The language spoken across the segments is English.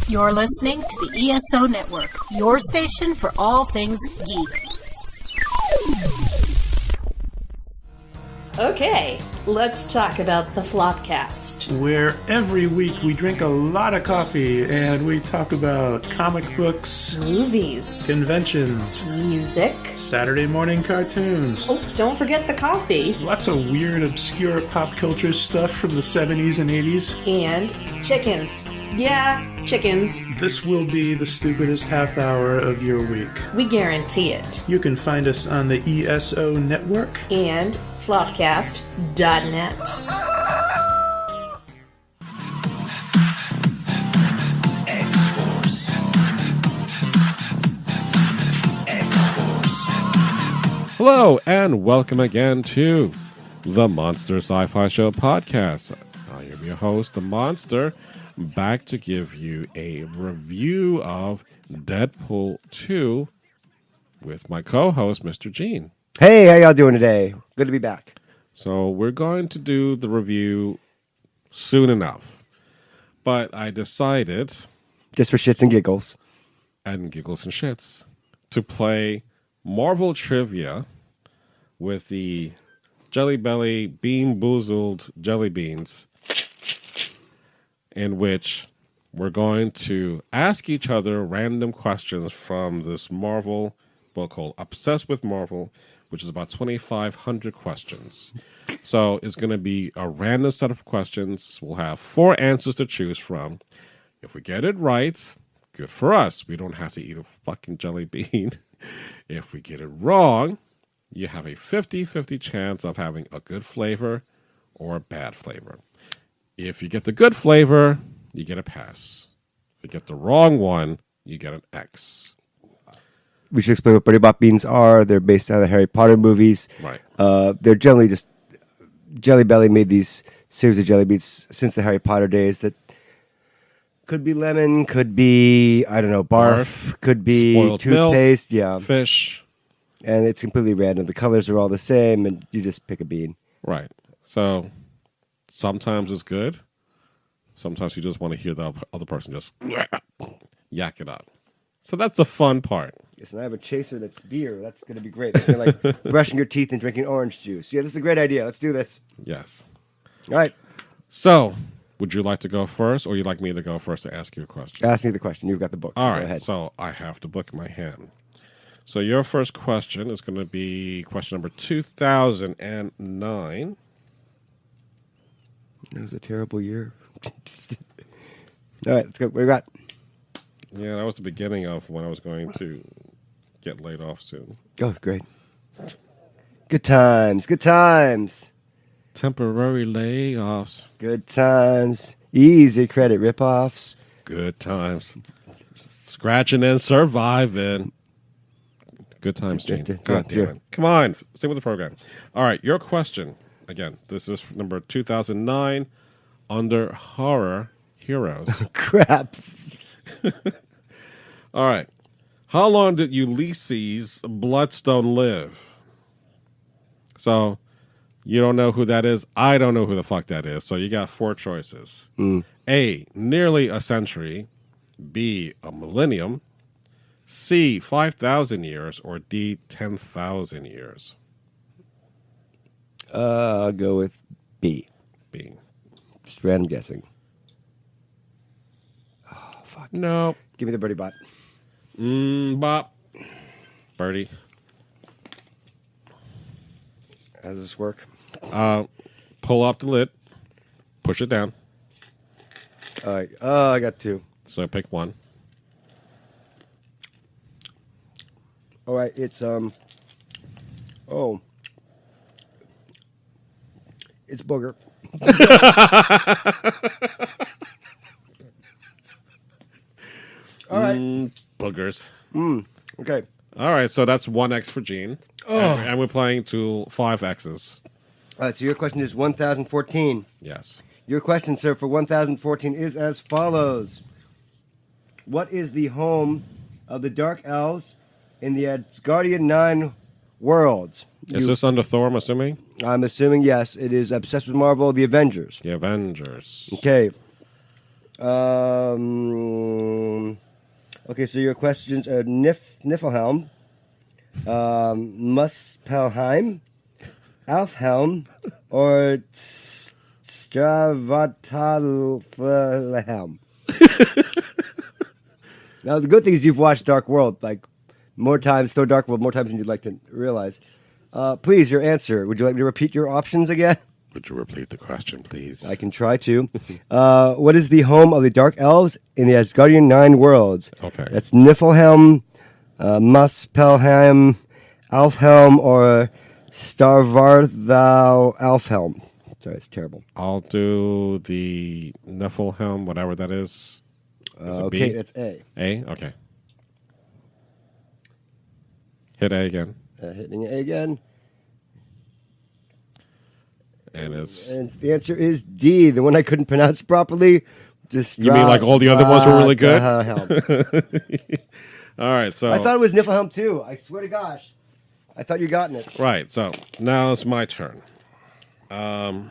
You're listening to the ESO Network, your station for all things geek. Okay, let's talk about the Flopcast. Where every week we drink a lot of coffee and we talk about comic books, Movies, conventions, music, Saturday morning cartoons. Oh, don't forget the coffee. Lots of weird, obscure pop culture stuff from the 70s and 80s. And chickens. Yeah, chickens. This will be the stupidest half hour of your week. We guarantee it. You can find us on the ESO Network and flopcast.net. Hello, and welcome again to the Monster Sci-Fi Show podcast. I am your host, The Monster, back to give you a review of Deadpool 2 with my co-host, Mr. Gene. Hey, how y'all doing today? Good to be back. So we're going to do the review soon enough, but I decided, just for shits and giggles, to play Marvel Trivia with the Jelly Belly Bean Boozled Jelly Beans, in which we're going to ask each other random questions from this Marvel book called Obsessed with Marvel, which is about 2,500 questions. So it's going to be a random set of questions. We'll have 4 answers to choose from. If we get it right, good for us. We don't have to eat a fucking jelly bean. If we get it wrong, you have a 50-50 chance of having a good flavor or a bad flavor. If you get the good flavor, you get a pass. If you get the wrong one, you get an X. We should explain what Bertie Bop beans are. They're based on the Harry Potter movies. Right. They're generally just... Jelly Belly made these series of jelly beans since the Harry Potter days that could be lemon, could be, I don't know, barf, could be spoiled toothpaste, milk, fish. And it's completely random. The colors are all the same, and you just pick a bean. Right. So sometimes it's good. Sometimes you just want to hear the other person just yak it up. So that's the fun part. Yes, and I have a chaser that's beer. That's going to be great. That's gonna, like brushing your teeth and drinking orange juice. Yeah, this is a great idea. Let's do this. Yes. All right. So, would you like to go first, or you'd like me to go first to ask you a question? Ask me the question. You've got the book. All so right. Go ahead. So I have the book in my hand. So your first question is going to be question number 2009. It was a terrible year. All right, let's go. What do you got? Yeah, that was the beginning of when I was going to get laid off soon. Oh, great. Good times. Good times. Temporary layoffs. Good times. Easy credit ripoffs. Good times. Scratching and surviving. Good times, Gene. God damn it. Come on. Stay with the program. All right, your question. Again, this is number 2009 under Horror Heroes. Crap. All right. How long did Ulysses Bloodstone live? So, you don't know who that is. I don't know who the fuck that is. So you got 4 choices. A, nearly a century. B, a millennium. C, 5,000 years. Or D, 10,000 years. I'll go with B. B. Just random guessing. Oh, fuck. No. Give me the birdie bot. Bop. Birdie. How does this work? Pull up the lid. Push it down. All right. Oh, I got 2. So pick one. All right. It's it's booger. All right. Boogers. Okay. All right, so that's 1X for Gene. Oh. And we're playing to 5 X's. All right. So your question is 1014. Yes. Your question, sir, for 1014 is as follows. What is the home of the Dark Elves in the Asgardian 9 worlds? Is this under Thor, I'm assuming? I'm assuming, yes. It is Obsessed with Marvel, The Avengers. The Avengers. Okay. Okay, so your questions are Niflheim, Muspelheim, Alfhelm, or Stravatalhelm. Now, the good thing is you've watched Dark World like more times, Dark World more times than you'd like to realize. Please, your answer. Would you like me to repeat your options again? Would you repeat the question, please? I can try to. What is the home of the Dark Elves in the Asgardian 9 worlds? Okay. That's Niflheim, Muspelheim, Alfhelm, or Starvarthal Alfhelm. Sorry, it's terrible. I'll do the Niflheim, whatever that is. Is it Okay, B? that's A. A? Okay. Hit A again. Hitting A again. And it's... And the answer is D, the one I couldn't pronounce properly. Just You mean like all the other ones were really good? Helm. All right, so... I thought it was Niflheim too. I swear to gosh. I thought you'd gotten it. Right, so now it's my turn. I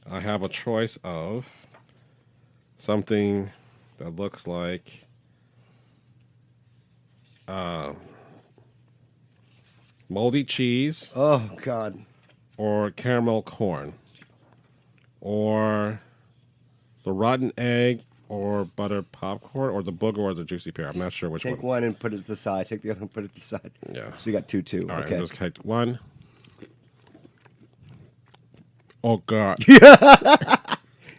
have a choice of something that looks like moldy cheese Oh, God. or caramel corn or the rotten egg or butter popcorn or the booger or the juicy pear. I'm not sure which Take one and put it to the side. Take the other and put it to the side. Yeah. So you got two. All right, Okay. let's take one. Oh, God.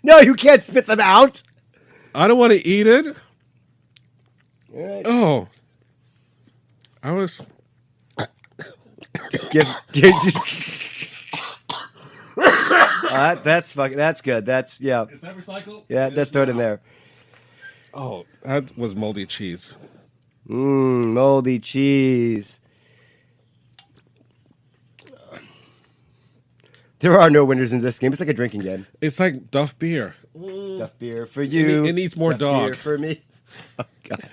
No, you can't spit them out. I don't want to eat it. All right. Oh. I was... Just... that's fucking. That's good. That's yeah. Is that recycled? Yeah, let's throw it in there. Oh, that was moldy cheese. Moldy cheese. There are no winners in this game. It's like a drinking game. It's like Duff beer. Duff beer for you. It needs more Duff dog. beer for me. Oh, God.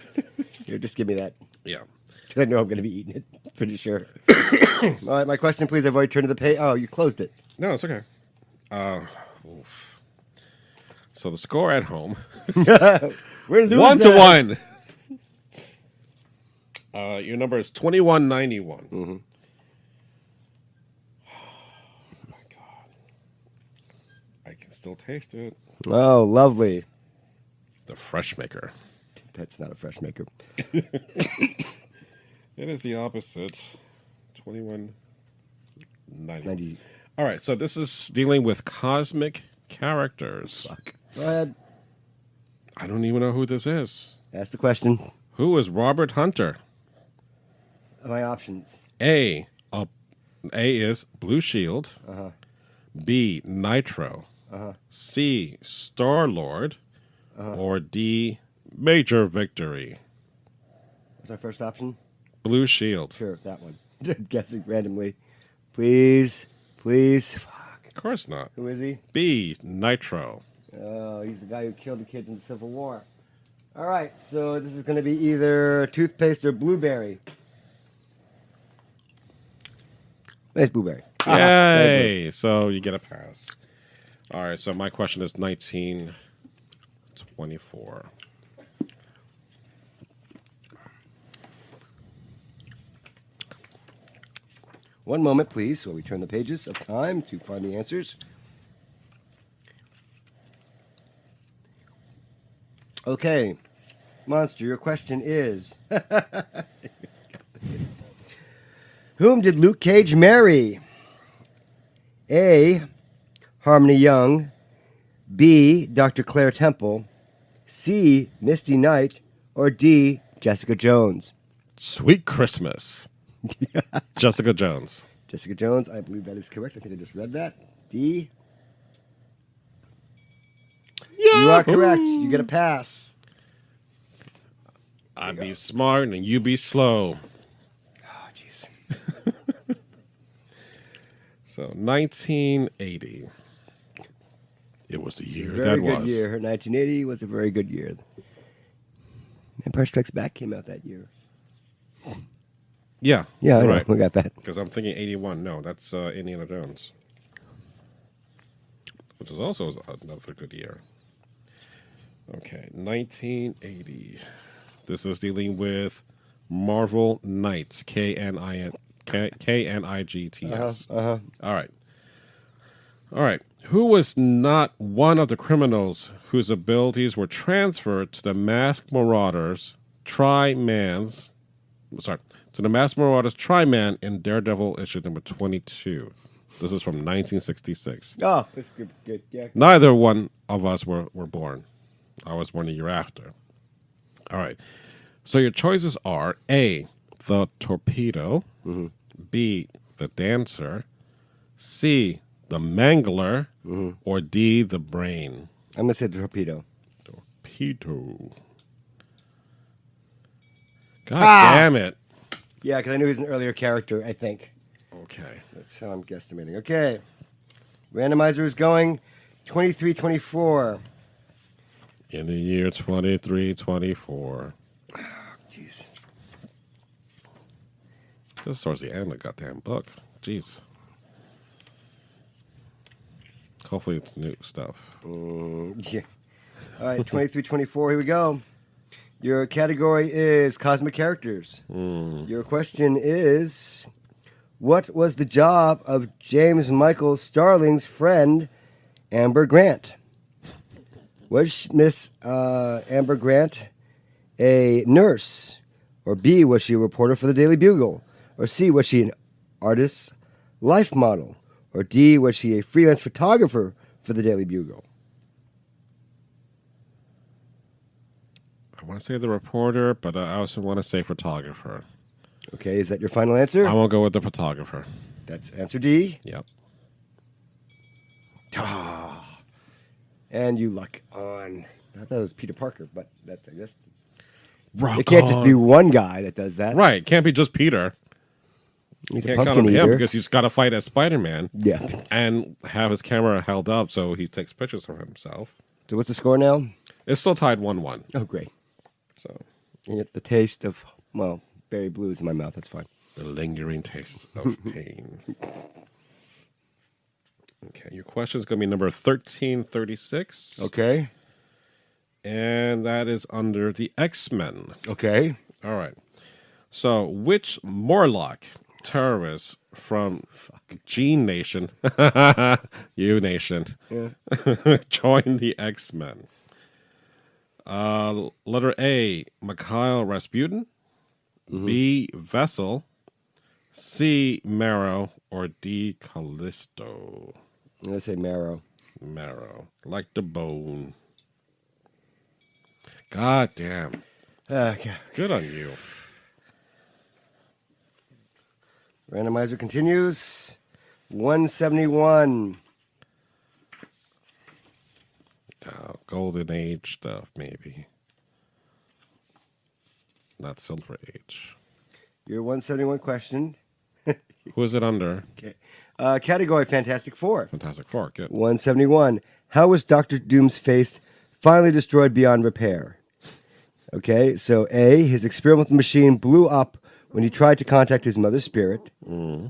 Here, just give me that. Yeah. I know I'm going to be eating it. Pretty sure. All right, my question, please. I've already turned to the page. Oh, you closed it. No, it's okay. Oof. So the score at home, We're losing. 1-1. Your number is 2191. Mm-hmm. Oh my God, I can still taste it. Oh, lovely. The Fresh Maker. That's not a fresh maker. It is the opposite. 2190. 90. All right, so this is dealing with cosmic characters. Fuck. Go ahead. I don't even know who this is. Ask the question. Who is Robert Hunter? My options. A is Blue Shield. Uh-huh. B, Nitro. Uh-huh. C, Star-Lord. Or D, Major Victory. What's our first option? Blue Shield. Sure, that one. Guessing randomly. Please. Fuck. Of course not. Who is he? B, Nitro. Oh, he's the guy who killed the kids in the Civil War. All right, so this is going to be either toothpaste or blueberry. It's blueberry. Yay! So you get a pass. All right, so my question is 1924. One moment, please, while we turn the pages of time to find the answers. Okay. Monster, your question is... Whom did Luke Cage marry? A. Harmony Young. B. Dr. Claire Temple. C. Misty Knight. Or D. Jessica Jones. Sweet Christmas. Jessica Jones. Jessica Jones, I believe that is correct. I think I just read that. D. You are correct. You get a pass. I be smart and you be slow. Oh, jeez. So 1980. It was the year Very that good was. year. 1980 was a very good year. Empire Strikes Back came out that year. Yeah. Yeah, I know. right. We got that. Because I'm thinking 81. No, that's Indiana Jones. Which is also another good year. Okay, 1980. This is dealing with Marvel Knights. Knigts. All right. All right. Who was not one of the criminals whose abilities were transferred to the Masked Marauders Tri-Man in Daredevil issue number 22? This is from 1966. Oh, that's good. Yeah. Neither one of us were born. I was born a year after. All right. So your choices are A, the torpedo, B, the dancer, C, the mangler, or D, the brain. I'm gonna say the torpedo. Torpedo. God damn it. Yeah, because I knew he was an earlier character, I think. Okay. That's how I'm guesstimating. Okay. Randomizer is going 23-24. In the year 2324. Jeez. This is towards the end of the goddamn book. Jeez. Hopefully it's new stuff. Yeah. All right, 23-24. Here we go. Your category is cosmic characters. Your question is, what was the job of James Michael Starling's friend, Amber Grant? Was Miss Amber Grant a nurse? Or B, was she a reporter for the Daily Bugle? Or C, was she an artist's life model? Or D, was she a freelance photographer for the Daily Bugle? I want to say the reporter, but I also want to say photographer. Okay, is that your final answer? I won't go with the photographer. That's answer D. Yep. And you luck on. I thought it was Peter Parker, but that's I guess Rock it can't just be on. one guy that does that. Right. Can't be just Peter. He's a Can't count pumpkin on him eater. because he's got to fight as Spider-Man. Yeah. And have his camera held up so he takes pictures of himself. So what's the score now? It's still tied 1-1. Oh, great. So You get the taste of, well, berry blues in my mouth. That's fine. the lingering taste of pain. Okay, your question is going to be number 1336. Okay. And that is under the X-Men. Okay. All right. So, which Morlock terrorist from G Nation, U Nation, joined the X-Men? Letter A, Mikhail Rasputin. B, Vessel. C, Marrow. Or D, Callisto. I'm going to say marrow. Marrow. Like the bone. God damn. Okay. Good on you. Randomizer continues. 171. Golden Age stuff, maybe. Not Silver Age. Your 171 question. Who is it under? Okay. Category Fantastic Four. Fantastic Four. Good. 171. How was Doctor Doom's face finally destroyed beyond repair? Okay, so A, his experimental machine blew up when he tried to contact his mother's spirit.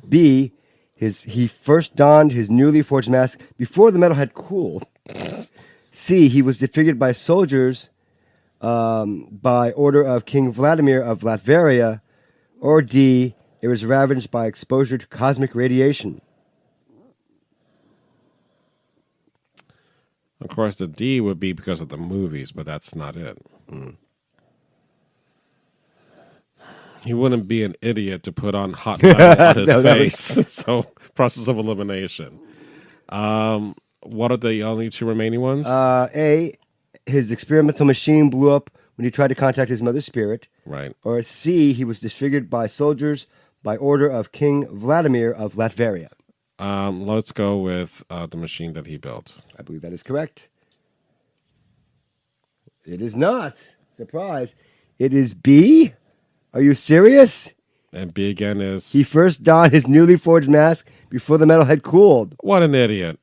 B, he first donned his newly forged mask before the metal had cooled. C, he was disfigured by soldiers by order of King Vladimir of Latveria. Or D, it was ravaged by exposure to cosmic radiation. Of course, the D would be because of the movies, but that's not it. He wouldn't be an idiot to put on hot metal on his No, that face. So, process of elimination. What are the only two remaining ones? A, his experimental machine blew up when he tried to contact his mother's spirit. Right. Or C, he was disfigured by soldiers by order of King Vladimir of Latveria. Let's go with the machine that he built. I believe that is correct. It is not. Surprise. It is B. Are you serious? And B again is... He first donned his newly forged mask before the metal had cooled. What an idiot.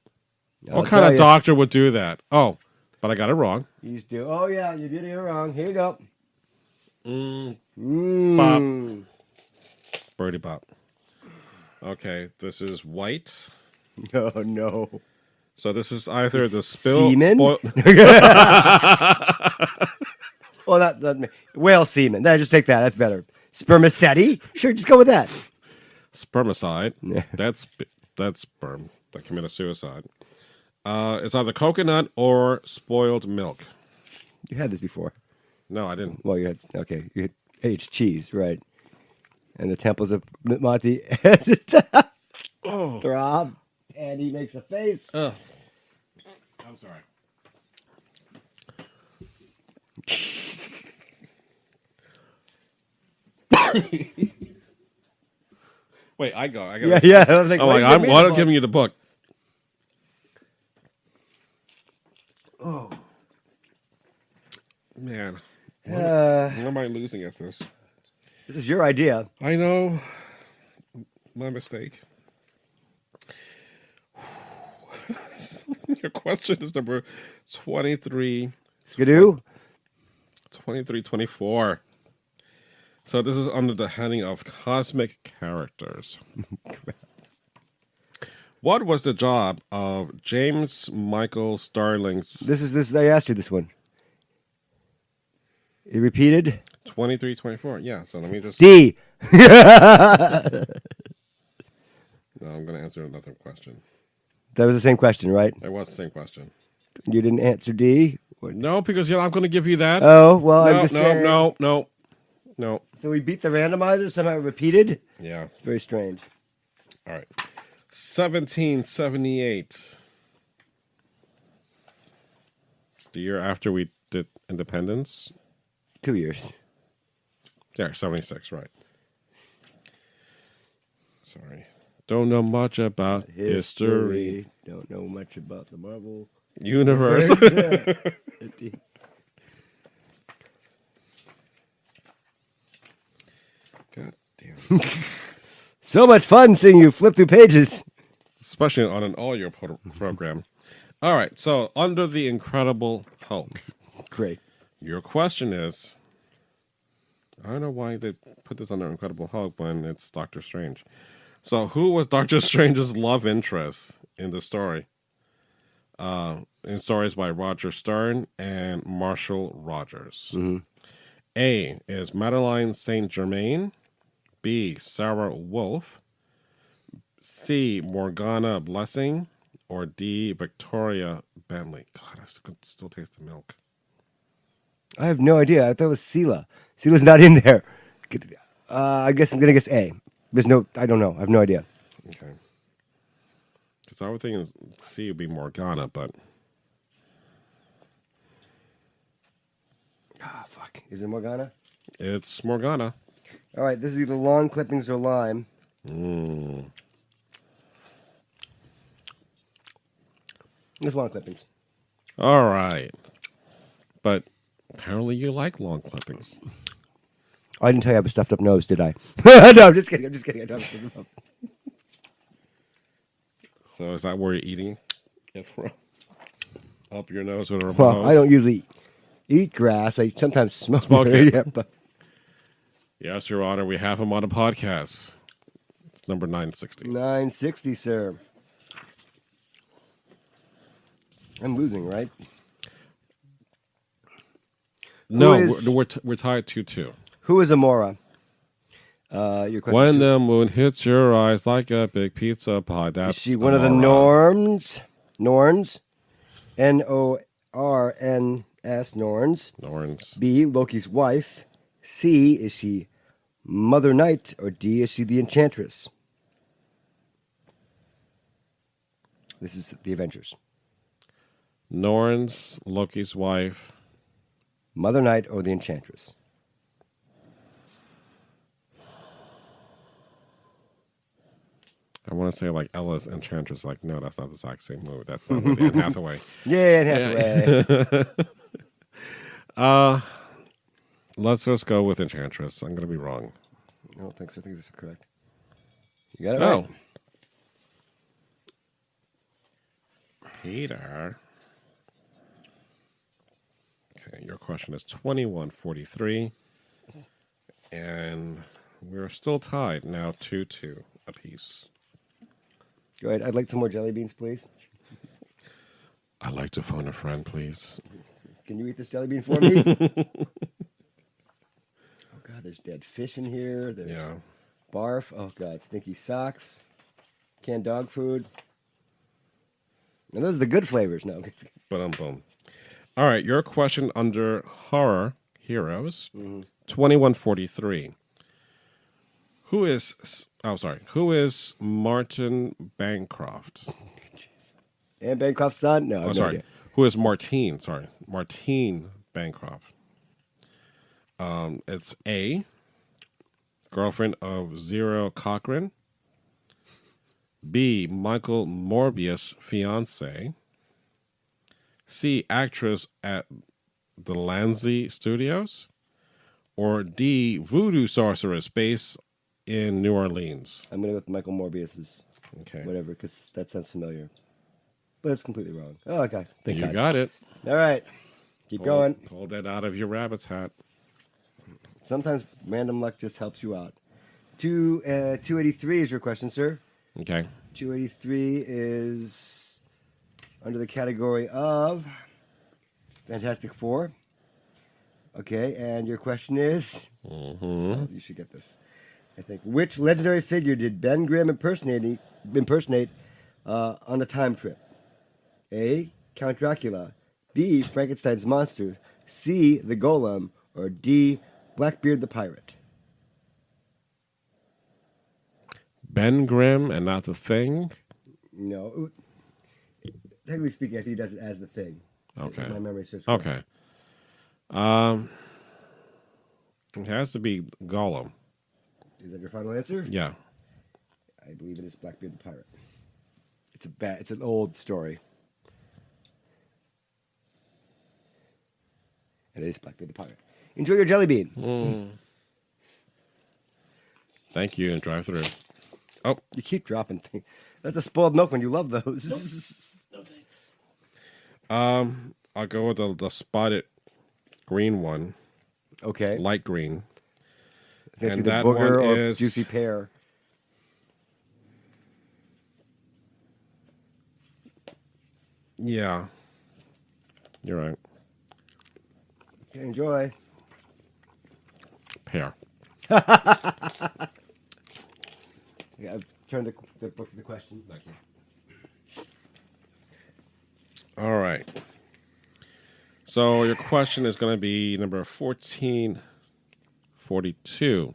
I'll What kind tell of ya. doctor would do that? Oh, but I got it wrong. He's do. Oh, yeah, you did it wrong. Here you go. Bop. Birdie bop. Okay, this is white. Oh, no. So this is either the spill... Semen? Well, not whale semen. Just take that. That's better. Spermaceti? Sure, just go with that. Spermicide. Yeah. That's sperm that committed suicide. It's either coconut or spoiled milk. You had this before. No, I didn't. Well, you had, okay. You had aged cheese, right. And the temples of Monty throb. And he makes a face. Oh. I'm sorry. Wait, I go. Yeah. I was like, I'm why like, you give me the I'm book? giving you the book. Oh. Man. Why am I losing at this? This is your idea. I know. My mistake. Your question is number 23. Skidoo? 2324. So this is under the heading of cosmic characters. What was the job of James Michael Starling's... This. I asked you this one. You repeated? 2324. Yeah, so let me just... D. No, I'm going to answer another question. That was the same question, right? It was the same question. You didn't answer D? What? No, because I'm going to give you that. Oh, well, I'm No, just saying. no. So we beat the randomizer, somehow repeated? Yeah. It's very strange. All right. 1778. The year after we did independence. 2 years. Yeah, 76, right. Sorry. Don't know much about history. Don't know much about the Marvel Universe. God damn. So much fun seeing you flip through pages. Especially on an audio program. All right, so under the Incredible Hulk. Great. Your question is, I don't know why they put this under Incredible Hulk when it's Doctor Strange. So who was Doctor Strange's love interest in the story? In stories by Roger Stern and Marshall Rogers. Mm-hmm. A is Madeline Saint Germain. B, Sarah Wolfe. C, Morgana Blessing. Or D, Victoria Bentley. God, I could still taste the milk. I have no idea. I thought it was Sela. Sela's not in there. I guess I'm going to guess A. There's no, I don't know. I have no idea. Okay. Because I would think C would be Morgana, but... Ah, fuck. Is it Morgana? It's Morgana. All right, this is either lawn clippings or lime. It's lawn clippings. All right. But apparently you like long clippings. Oh, I didn't tell you I have a stuffed up nose, did I? No, I'm just kidding. I don't have a stuffed up. So is that where you're eating it from? Up your nose with a remote Well, nose? I don't usually eat grass. I sometimes smoke it. Yeah, but Yes, Your Honor. We have him on a podcast. It's number 960. 960, sir. I'm losing, right? No, Who is- we're tied 2-2. Who is Amora? Your question. When the moon hits your eyes like a big pizza pie, Is that's she one of the Amora. Norns? Norns? Norns. Norns. Norns. B, Loki's wife. C, is she Mother Night? Or D, is she the Enchantress? This is the Avengers. Norns, Loki's wife. Mother Night or the Enchantress? I want to say like Ella's Enchantress. Like, no, that's not the exact same movie. That's not with Anne Hathaway. Yeah, Hathaway. Let's just go with Enchantress. I'm going to be wrong. I don't think so. I think this is correct. You got it Oh. right. Peter. Okay, your question is 2143. And we're still tied now 2-2 apiece. Go ahead. I'd like some more jelly beans, please. I'd like to phone a friend, please. Can you eat this jelly bean for me? Oh, God, there's dead fish in here. There's Yeah. barf. Oh, God, stinky socks. Canned dog food. And those are the good flavors. No. Boom. All right, your question under horror heroes, 2143. Who is Martin Bancroft? And Bancroft's son? No, I have no idea. Who is Martine? Sorry, Martine Bancroft. It's A, girlfriend of Zero Cochran. B, Michael Morbius' fiance. C, actress at the Lanzi Studios. Or D, voodoo sorceress based in New Orleans. I'm going to go with Michael Morbius's Okay. whatever, because that sounds familiar. But it's completely wrong. Oh, okay. Thank You God. got it. All right. Keep going. Pull that out of your rabbit's hat. Sometimes random luck just helps you out. 283 is your question, sir. Okay. 283 is under the category of Fantastic Four. Okay, and your question is... Oh, you should get this. I think. Which legendary figure did Ben Grimm impersonate on a time trip? A, Count Dracula. B, Frankenstein's monster. C, the Golem. Or D, Blackbeard the pirate. Ben Grimm and not the Thing? No. Technically speaking, I think he does it as the Thing. Okay. If my memory serves correct. Okay. It has to be Gollum. Is that your final answer? Yeah. I believe it is Blackbeard the pirate. It's an old story. It is Blackbeard the pirate. Enjoy your jelly bean. Thank you, and drive through. Oh, You keep dropping things. That's a spoiled milk when you love those. No thanks. I'll go with the spotted green one, Okay. light green. That's and either that booger one or is- juicy pear. Yeah. You're right. Okay, enjoy. Pear. Yeah, I've turned the book to the question. Thank you. All right. So your question is going to be number 1442,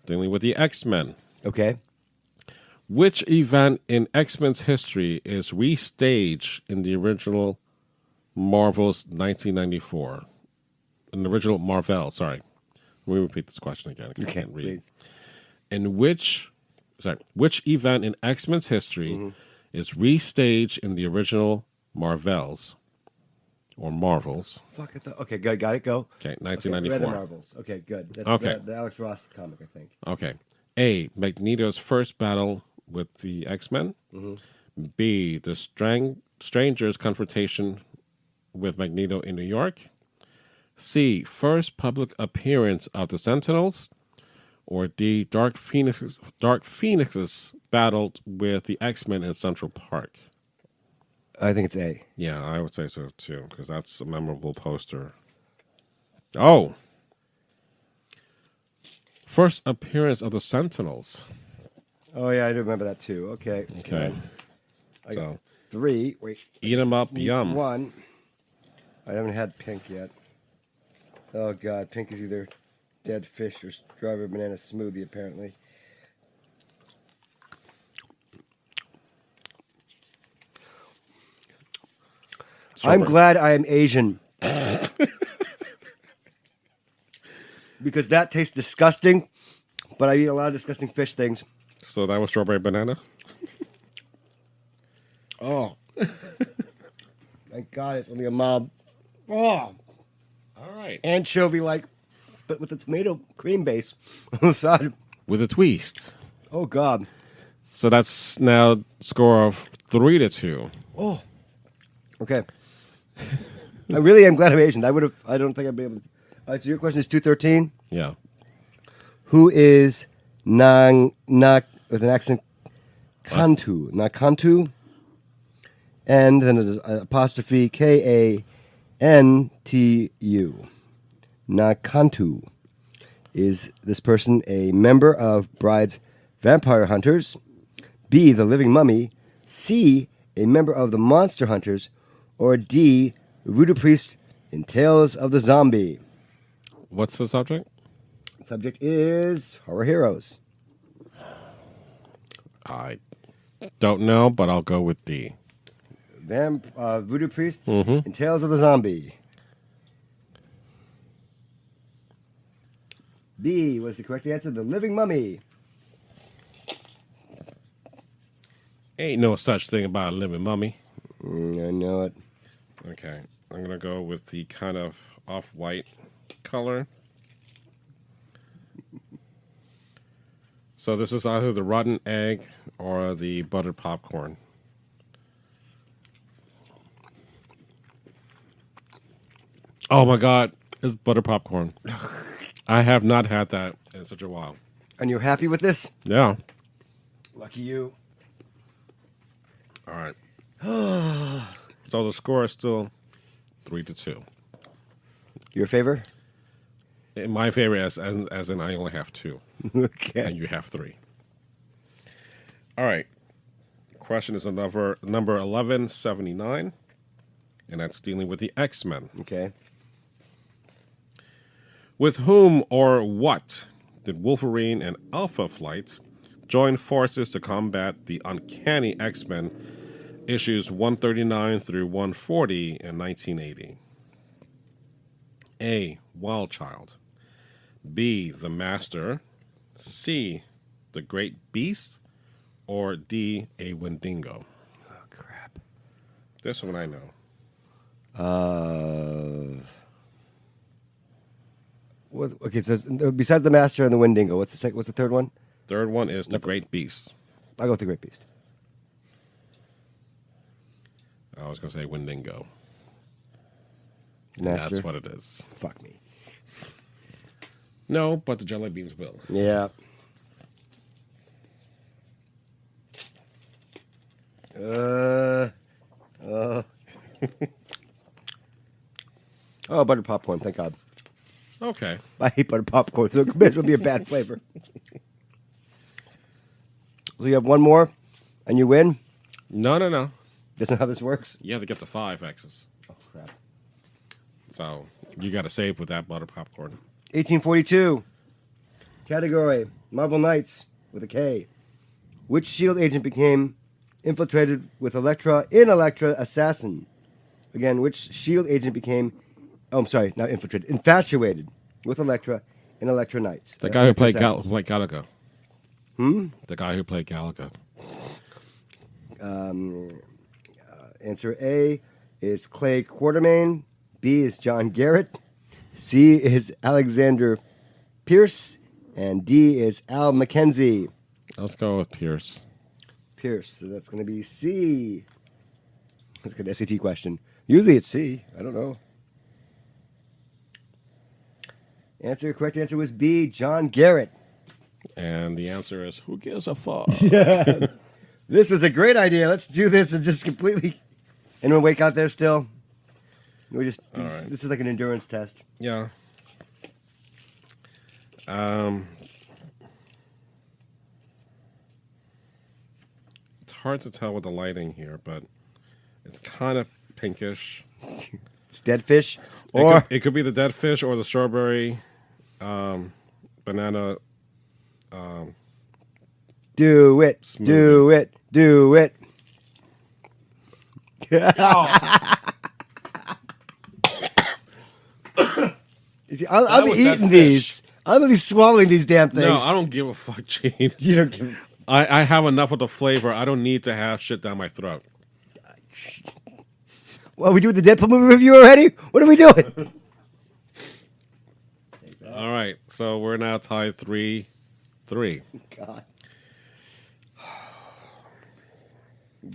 dealing with the X-Men. Okay. Which event in X-Men's history is restaged in the original Marvel's 1994? In the original Marvel, sorry. Let me repeat this question again. 'Cause I can't read. Please. In which event in X-Men's history is restaged in the original Marvels or Marvels? Fuck, I thought. Okay, good. Got it. Go. Okay, Okay, 1994. Red Marbles. Okay, good. That's Okay. the Alex Ross comic, I think. Okay. A, Magneto's first battle with the X-Men. B, the Stranger's confrontation with Magneto in New York. C, first public appearance of the Sentinels. Or D, Dark Phoenix's battle with the X-Men in Central Park. I think it's A. Yeah, I would say so too, because that's a memorable poster. Oh! First appearance of the Sentinels. Oh, yeah, I do remember that too. Okay. Okay. I So, got 3. Wait. eat 'em up, yum. 1. I haven't had pink yet. Oh, God. Pink is either dead fish or strawberry banana smoothie, apparently. I'm glad I am Asian. Because that tastes disgusting, but I eat a lot of disgusting fish things. So that was strawberry banana? Oh. Thank God it's only a mob. Oh. All right. Anchovy-like, but with a tomato cream base. Oh, With a twist. God. So that's now score of 3-2. Oh. Okay. I really am glad I'm Asian. I don't think I'd be able to. All right, so your question is 213. Yeah. Who is with an accent, Kantu? Nakantu N, then there's an apostrophe Kantu. Nakantu. Is this person a member of Bride's Vampire Hunters? B, the Living Mummy? C, a member of the Monster Hunters? Or D, Voodoo Priest in Tales of the Zombie? What's the subject? Subject is horror heroes. I don't know, but I'll go with D. Voodoo Priest in Tales of the Zombie. B was the correct answer. The Living Mummy. Ain't no such thing about a living mummy. I know it. Okay, I'm going to go with the kind of off-white color. So this is either the rotten egg or the buttered popcorn. Oh my God, it's buttered popcorn. I have not had that in such a while. And you're happy with this? Yeah. Lucky you. All right. So the score is still 3-2. Your favor? In my favor, as in I only have 2. Okay. And you have 3. All right. Question is number 1179, and that's dealing with the X-Men. Okay. With whom or what did Wolverine and Alpha Flight join forces to combat the Uncanny X-Men issues 139 through 140 in 1980? A. Wild Child. B. The Master. C. The Great Beast. Or D. A Wendigo. Oh, crap. This one I know. Okay, so besides the Master and the Wendigo, what's the third one? Third one is the Great Beast. I'll go with the Great Beast. I was going to say Wendigo. Master. That's what it is. Fuck me. No, but the Jelly Beans will. Yeah. Oh, buttered popcorn, thank God. Okay. I hate buttered popcorn, so it may as well be a bad flavor. So you have one more, and you win? No. That's not how this works? You have to get to 5 X's. Oh, crap. So you got to save with that butter popcorn. 1842. Category, Marvel Knights, with a K. Which S.H.I.E.L.D. agent became infiltrated with Elektra in Elektra Assassin? Again, which S.H.I.E.L.D. agent became... Oh, I'm sorry, not infiltrated. Infatuated with Elektra in Elektra Knights. The guy who played Assassins. Galaga. The guy who played Galaga. Answer A is Clay Quartermain. B is John Garrett. C is Alexander Pierce. And D is Al McKenzie. Let's go with Pierce. Pierce. So that's going to be C. That's a good SAT question. Usually it's C. I don't know. Correct answer was B, John Garrett. And the answer is, who gives a fuck? This was a great idea. Let's do this and just completely... Anyone wake out there still? This is like an endurance test. Yeah. It's hard to tell with the lighting here, but it's kind of pinkish. It's dead fish, or it could be the dead fish or the strawberry, banana. Do it, smoothie. do it, do it. I'll be was eating dead these. fish. I'm gonna be swallowing these damn things. No, I don't give a fuck, Gene. You don't give. I have enough of the flavor. I don't need to have shit down my throat. Well, we doing the Deadpool movie review already? What are we doing? All right, so we're now tied 3-3. God.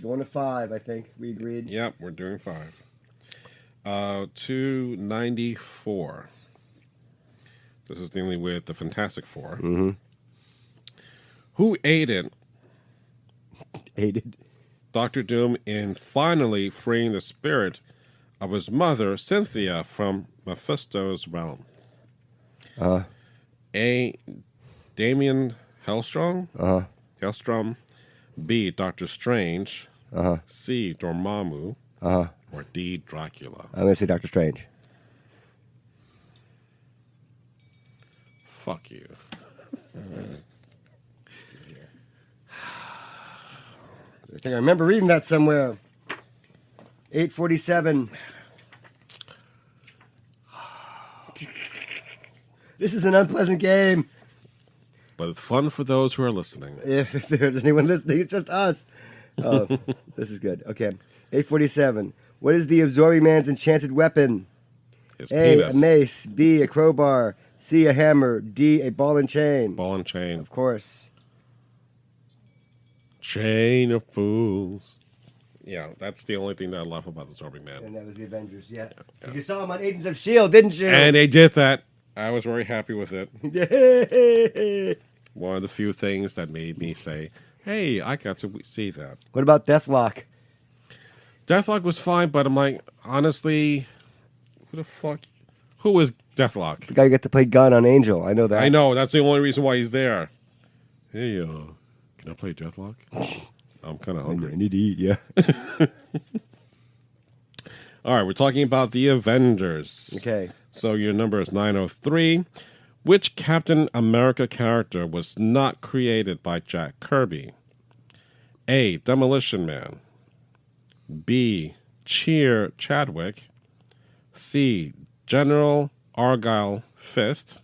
Going to 5, I think. We agreed. Yep, we're doing 5. 294. This is dealing with the Fantastic Four. Mm-hmm. Who aided Aided. Doctor Doom in finally freeing the spirit of his mother, Cynthia, from Mephisto's realm? A. Damien Hellstrom. Hellstrom. B. Doctor Strange. C. Dormammu. Or D. Dracula. I'm going to say Doctor Strange. Fuck you. I think I remember reading that somewhere. 8:47. This is an unpleasant game. But it's fun for those who are listening. If there's anyone listening, it's just us. Oh, this is good. Okay. 8:47. What is the Absorbing Man's enchanted weapon? His A, penis. a mace. B, a crowbar. C, a hammer. D, a ball and chain. Ball and chain. Of course. Chain of fools. Yeah, that's the only thing that I love about the Absorbing Man. And that was the Avengers, yeah. You saw him on Agents of S.H.I.E.L.D., didn't you? And they did that. I was very happy with it. Yay! One of the few things that made me say, hey, I got to see that. What about Deathlock? Deathlock was fine, but I'm like, honestly, who the fuck? Who is Deathlock? The guy who got to play Gun on Angel. I know that. I know, that's the only reason why he's there. Hey, can I play Deathlock? I'm kind of hungry. I need to eat, yeah. All right, we're talking about the Avengers. Okay. So your number is 903. Which Captain America character was not created by Jack Kirby? A. Demolition Man. B. Cheer Chadwick. C. General Argyle Fist.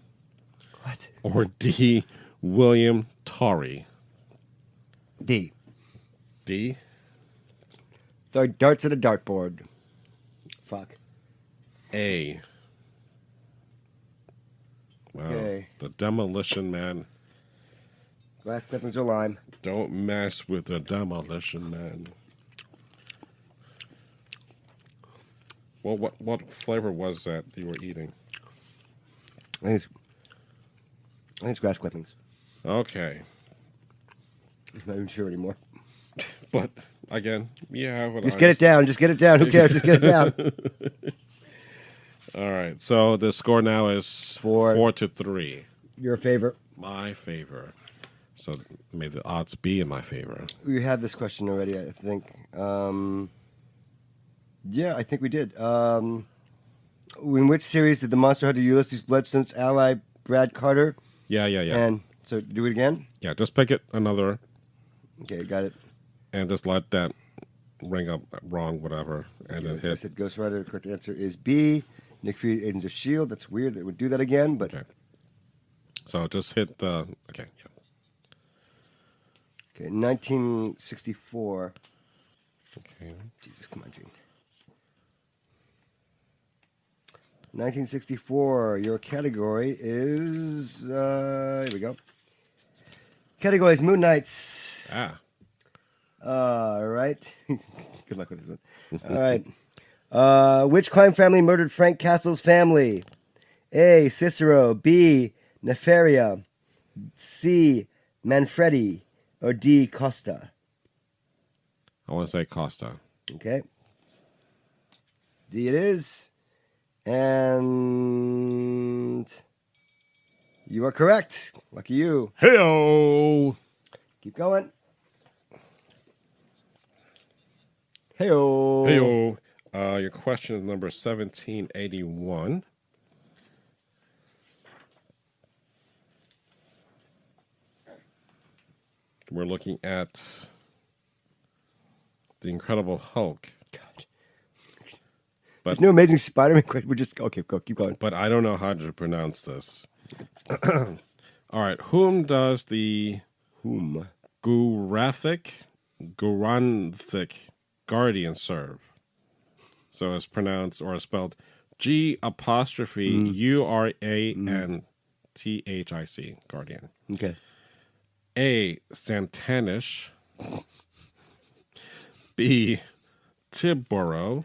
What? Or D. William Torrey. D. D. Throw darts at a dartboard. Fuck. A. Wow. Okay. The Demolition Man. Glass clippings or lime. Don't mess with the Demolition Man. Well, what flavor was that you were eating? I think it's grass clippings. Okay. I'm not even sure anymore. But, again, yeah. Just get it down. Just get it down. Who cares? Just get it down. All right. So the score now is 4-3. Your favorite. My favor. So may the odds be in my favor. We had this question already, I think. Yeah, I think we did. In which series did the Monster Hunter Ulysses Bloodstone's ally Brad Carter? Yeah. And so do it again? Yeah, just pick it another Okay, got it. and just let that ring up wrong, whatever, and then I hit. said Ghost Rider. The correct answer is B. Nick Fury, Agents of S.H.I.E.L.D. That's weird that it would do that again, but Okay. So just hit the. Okay. Yeah. okay. 1964. Okay. Jesus, come on, Gene. 1964. Your category is here we go. Category is Moon Knights. Ah. All right. Good luck with this one. All right. Which crime family murdered Frank Castle's family? A. Cicero. B. Nefaria. C. Manfredi. Or D. Costa. I want to say Costa. Okay. D it is. And you are correct. Lucky you. Heyo. Keep going. Heyo. Heyo. Your question is number 1781. We're looking at the Incredible Hulk. There's no Amazing Spider-Man question. We're just okay. Go. Keep going. But I don't know how to pronounce this. All right. Whom does the Guranthic Guardian serve? So it's pronounced or spelled G''Uranthhic Guardian. Okay. A. Santanish. B. Tibboro.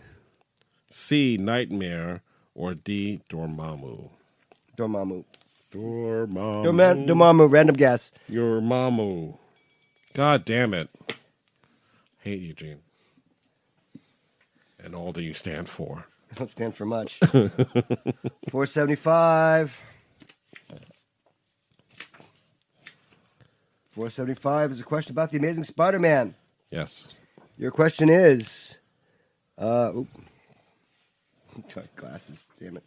C. Nightmare. Or D. Dormammu. Dormammu. Dormammu. Dormammu. Random guess. Your mamu. God damn it. hate Eugene. And all that you stand for. I don't stand for much. 475. 475 is a question about the Amazing Spider-Man. Yes. Your question is, glasses, damn it.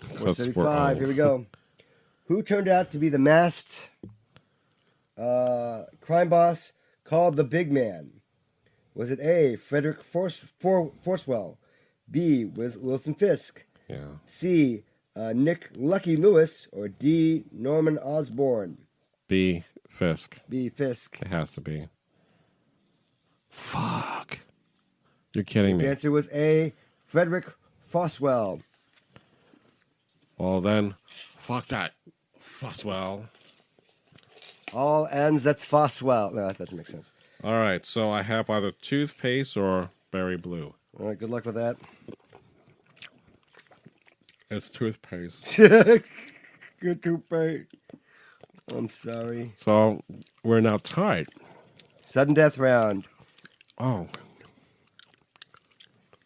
475. Here we go. Who turned out to be the masked crime boss called the Big Man? Was it A, Frederick Forcewell, B, Wilson Fisk, Yeah. C, Nick Lucky Lewis, or D, Norman Osborn? B. Fisk. B, Fisk. It has to be. Fuck. You're kidding The me. answer was A, Frederick Foswell. Well, then, fuck that. Foswell. All ends, that's Foswell. No, that doesn't make sense. All right, so I have either toothpaste or berry blue. All right, good luck with that. It's toothpaste. Good toothpaste. I'm sorry. So we're now tied. Sudden death round. Oh.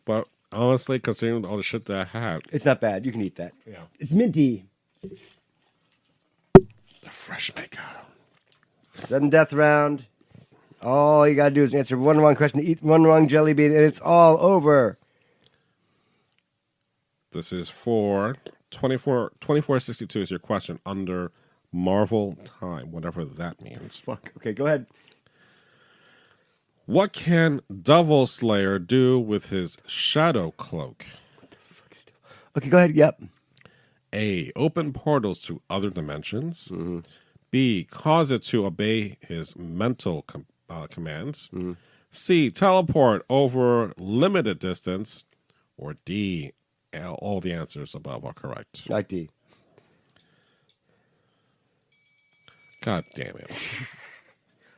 But honestly, considering all the shit that I had, It's not bad. You can eat that. yeah, It's minty. the fresh maker. Sudden death round. All you got to do is answer one wrong question, eat one wrong jelly bean, and it's all over. This is for 2462 is your question under Marvel time, whatever that means. Fuck. Okay, go ahead. What can Devil Slayer do with his shadow cloak? Okay, go ahead. Yep. A. Open portals to other dimensions. B. Cause it to obey his mental commands. C. Teleport over limited distance. Or D. All the answers above are correct. Not D. God damn it.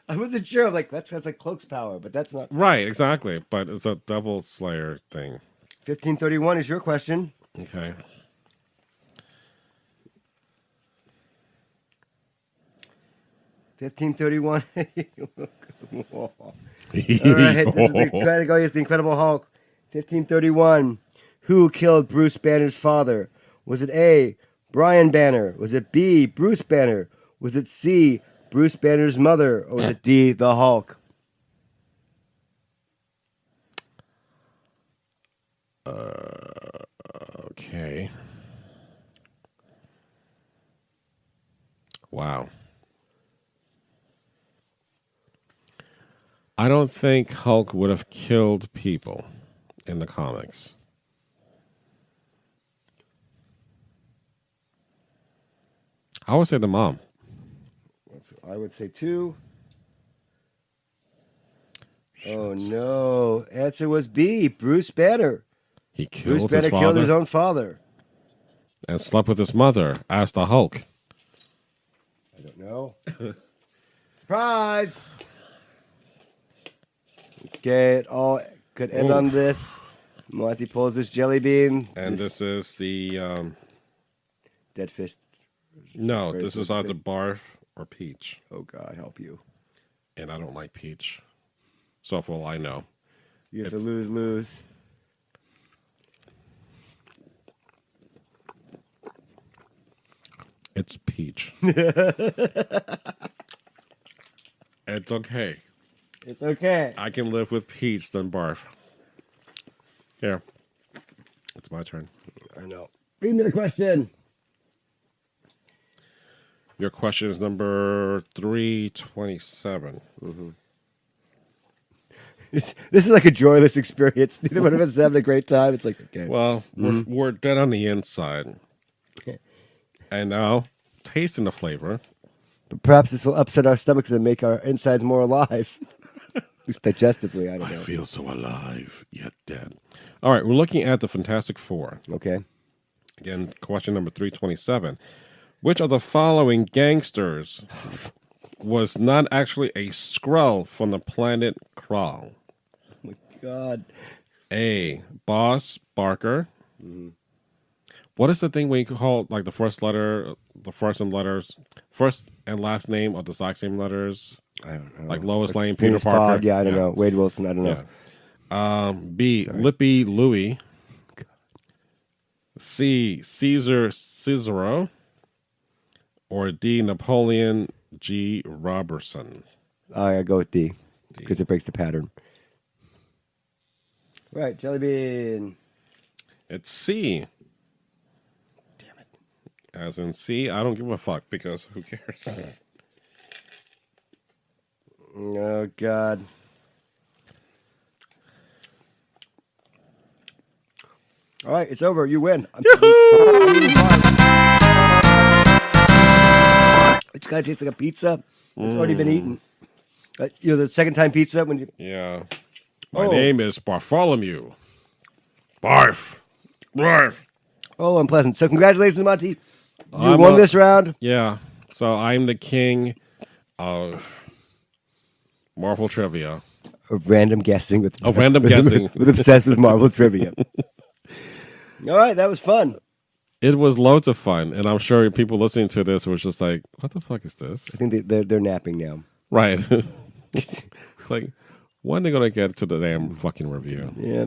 I wasn't sure. I'm like, that sounds like Cloak's power, but that's not. Right, exactly. But it's a Devil Slayer thing. 1531 is your question. Okay. $15.31. All right, this is the Incredible Hulk. 1531. Who killed Bruce Banner's father? Was it A, Brian Banner? Was it B, Bruce Banner? Was it C, Bruce Banner's mother? Or was it D, the Hulk? Okay. Wow. I don't think Hulk would have killed people in the comics. I would say the mom. I would say 2. Oh, no. Answer was B, Bruce Banner. He killed Bruce his Banner father killed his own father. and slept with his mother as the Hulk. I don't know. Surprise! Okay, it all could end on this. Monty pulls this jelly bean. And this is the Dead fish. no, this is either barf or peach. Oh, God, help you. And I don't like peach. So for all I know. You have to lose. It's peach. It's okay. It's okay. I can live with peach than barf. Here. It's my turn. I know. Read me the question. Your question is number 327. This is like a joyless experience. Neither one of us is having a great time. It's like, okay. Well, we're dead on the inside. And now, tasting the flavor. But perhaps this will upset our stomachs and make our insides more alive. At least digestively, I don't know. I feel so alive, yet dead. All right, we're looking at the Fantastic Four. Okay. Again, question number 327. Which of the following gangsters was not actually a Skrull from the planet Krall? Oh, my God. A. Boss Barker. What is the thing when you call the first letter, the first and last name are the exact same letters? I don't know. Like Lois Lane, Peter Phineas Parker. Fogg, yeah, I don't know. Wade Wilson, I don't know. Yeah. B. Lippy Louie. C. Caesar Cicero. Or D. Napoleon G. Robertson. I go with D because it breaks the pattern. Right, Jelly Bean. It's C. Damn it. As in C, I don't give a fuck because who cares? Oh, God. All right, it's over. You win. It's got to taste like a pizza. It's already been eaten. The second time pizza when you. Yeah. My name is Bartholomew. Barf. Barf. Oh, unpleasant. So congratulations, Monty. You won this round. Yeah. So I'm the king of Marvel trivia. Of random guessing with random guessing. with obsessed with Marvel trivia. All right, that was fun. It was loads of fun, and I'm sure people listening to this was just like, "What the fuck is this?" I think they're napping now. Right. It's like, when are they gonna get to the damn fucking review? Yeah.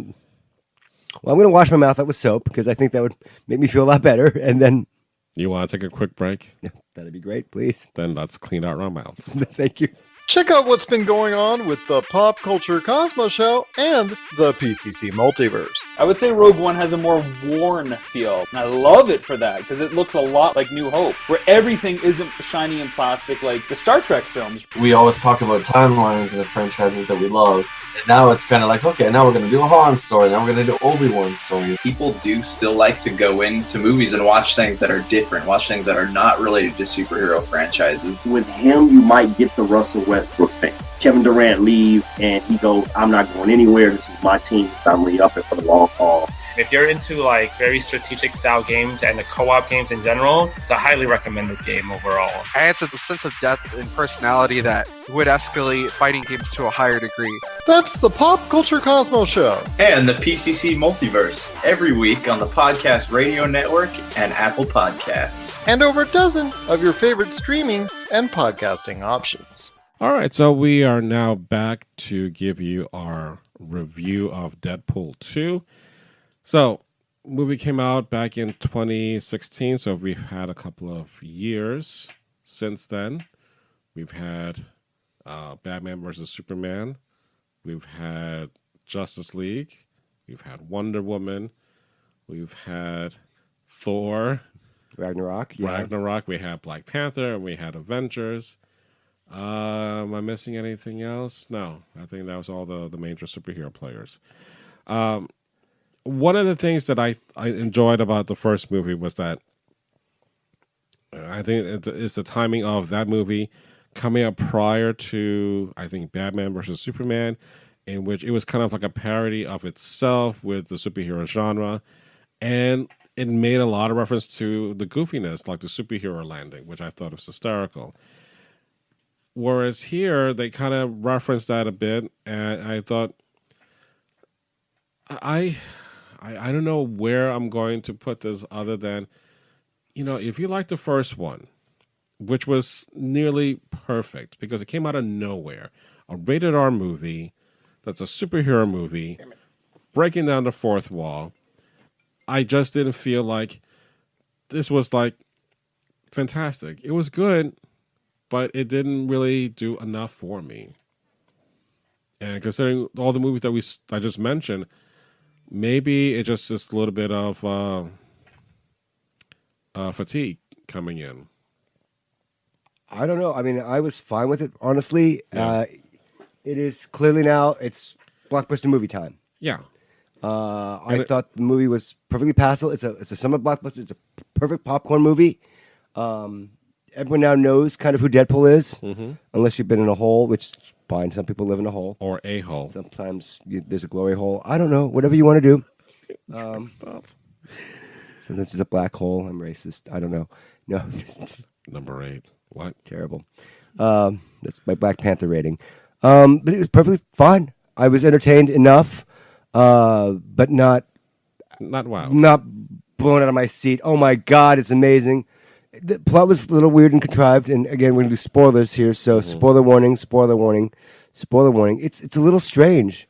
Well, I'm gonna wash my mouth out with soap because I think that would make me feel a lot better. And then You want to take a quick break? that'd be great, please. Then let's clean out our mouths. Thank you. Check out what's been going on with the Pop Culture Cosmos Show and the PCC Multiverse. I would say Rogue One has a more worn feel. And I love it for that, because it looks a lot like New Hope, where everything isn't shiny and plastic like the Star Trek films. We always talk about timelines and the franchises that we love. And now it's kind of like, okay, now we're going to do a Han story. Now we're going to do Obi-Wan story. People do still like to go into movies and watch things that are different, watch things that are not related to superhero franchises. With him, you might get the Russell Westbrook thing. Kevin Durant leaves, and he goes, I'm not going anywhere. This is my team. I'm really up it for the long haul. If you're into like very strategic style games and the co-op games in general, it's a highly recommended game overall. Adds a sense of depth and personality that would escalate fighting games to a higher degree. That's the Pop Culture Cosmos Show. And the PCC Multiverse, every week on the Podcast Radio Network and Apple Podcasts. And over a dozen of your favorite streaming and podcasting options. All right, so we are now back to give you our review of Deadpool 2. So, movie came out back in 2016, so we've had a couple of years since then. We've had Batman vs. Superman. We've had Justice League. We've had Wonder Woman. We've had Thor. Ragnarok. Yeah. Ragnarok. We had Black Panther, and we had Avengers. Am I missing anything else? No, I think that was all the major superhero players. One of the things that I enjoyed about the first movie was that I think it's the timing of that movie coming up prior to, I think, Batman versus Superman, in which it was kind of like a parody of itself with the superhero genre, and it made a lot of reference to the goofiness, like the superhero landing, which I thought was hysterical. Whereas here, they kind of referenced that a bit, and I thought, I don't know where I'm going to put this other than, if you like the first one, which was nearly perfect because it came out of nowhere, a rated R movie that's a superhero movie, breaking down the fourth wall, I just didn't feel like this was like fantastic. It was good, but it didn't really do enough for me. And considering all the movies that I just mentioned, maybe it just is a little bit of fatigue coming in. I don't know. I mean, I was fine with it, honestly. Yeah. It is clearly now, it's blockbuster movie time. Yeah. I thought the movie was perfectly passable. It's a summer blockbuster. It's a perfect popcorn movie. Everyone now knows kind of who Deadpool is, unless you've been in a hole, which is fine. Some people live in a hole. Or a hole. Sometimes there's a glory hole. I don't know. Whatever you want to do. Stop. Sometimes it's a black hole. I'm racist. I don't know. No. Number 8. What? Terrible. That's my Black Panther rating. But it was perfectly fine. I was entertained enough, but not wow. Not blown out of my seat. Oh my God, it's amazing. The plot was a little weird and contrived, and again, we're gonna do spoilers here, so spoiler warning, spoiler warning, spoiler warning. It's a little strange.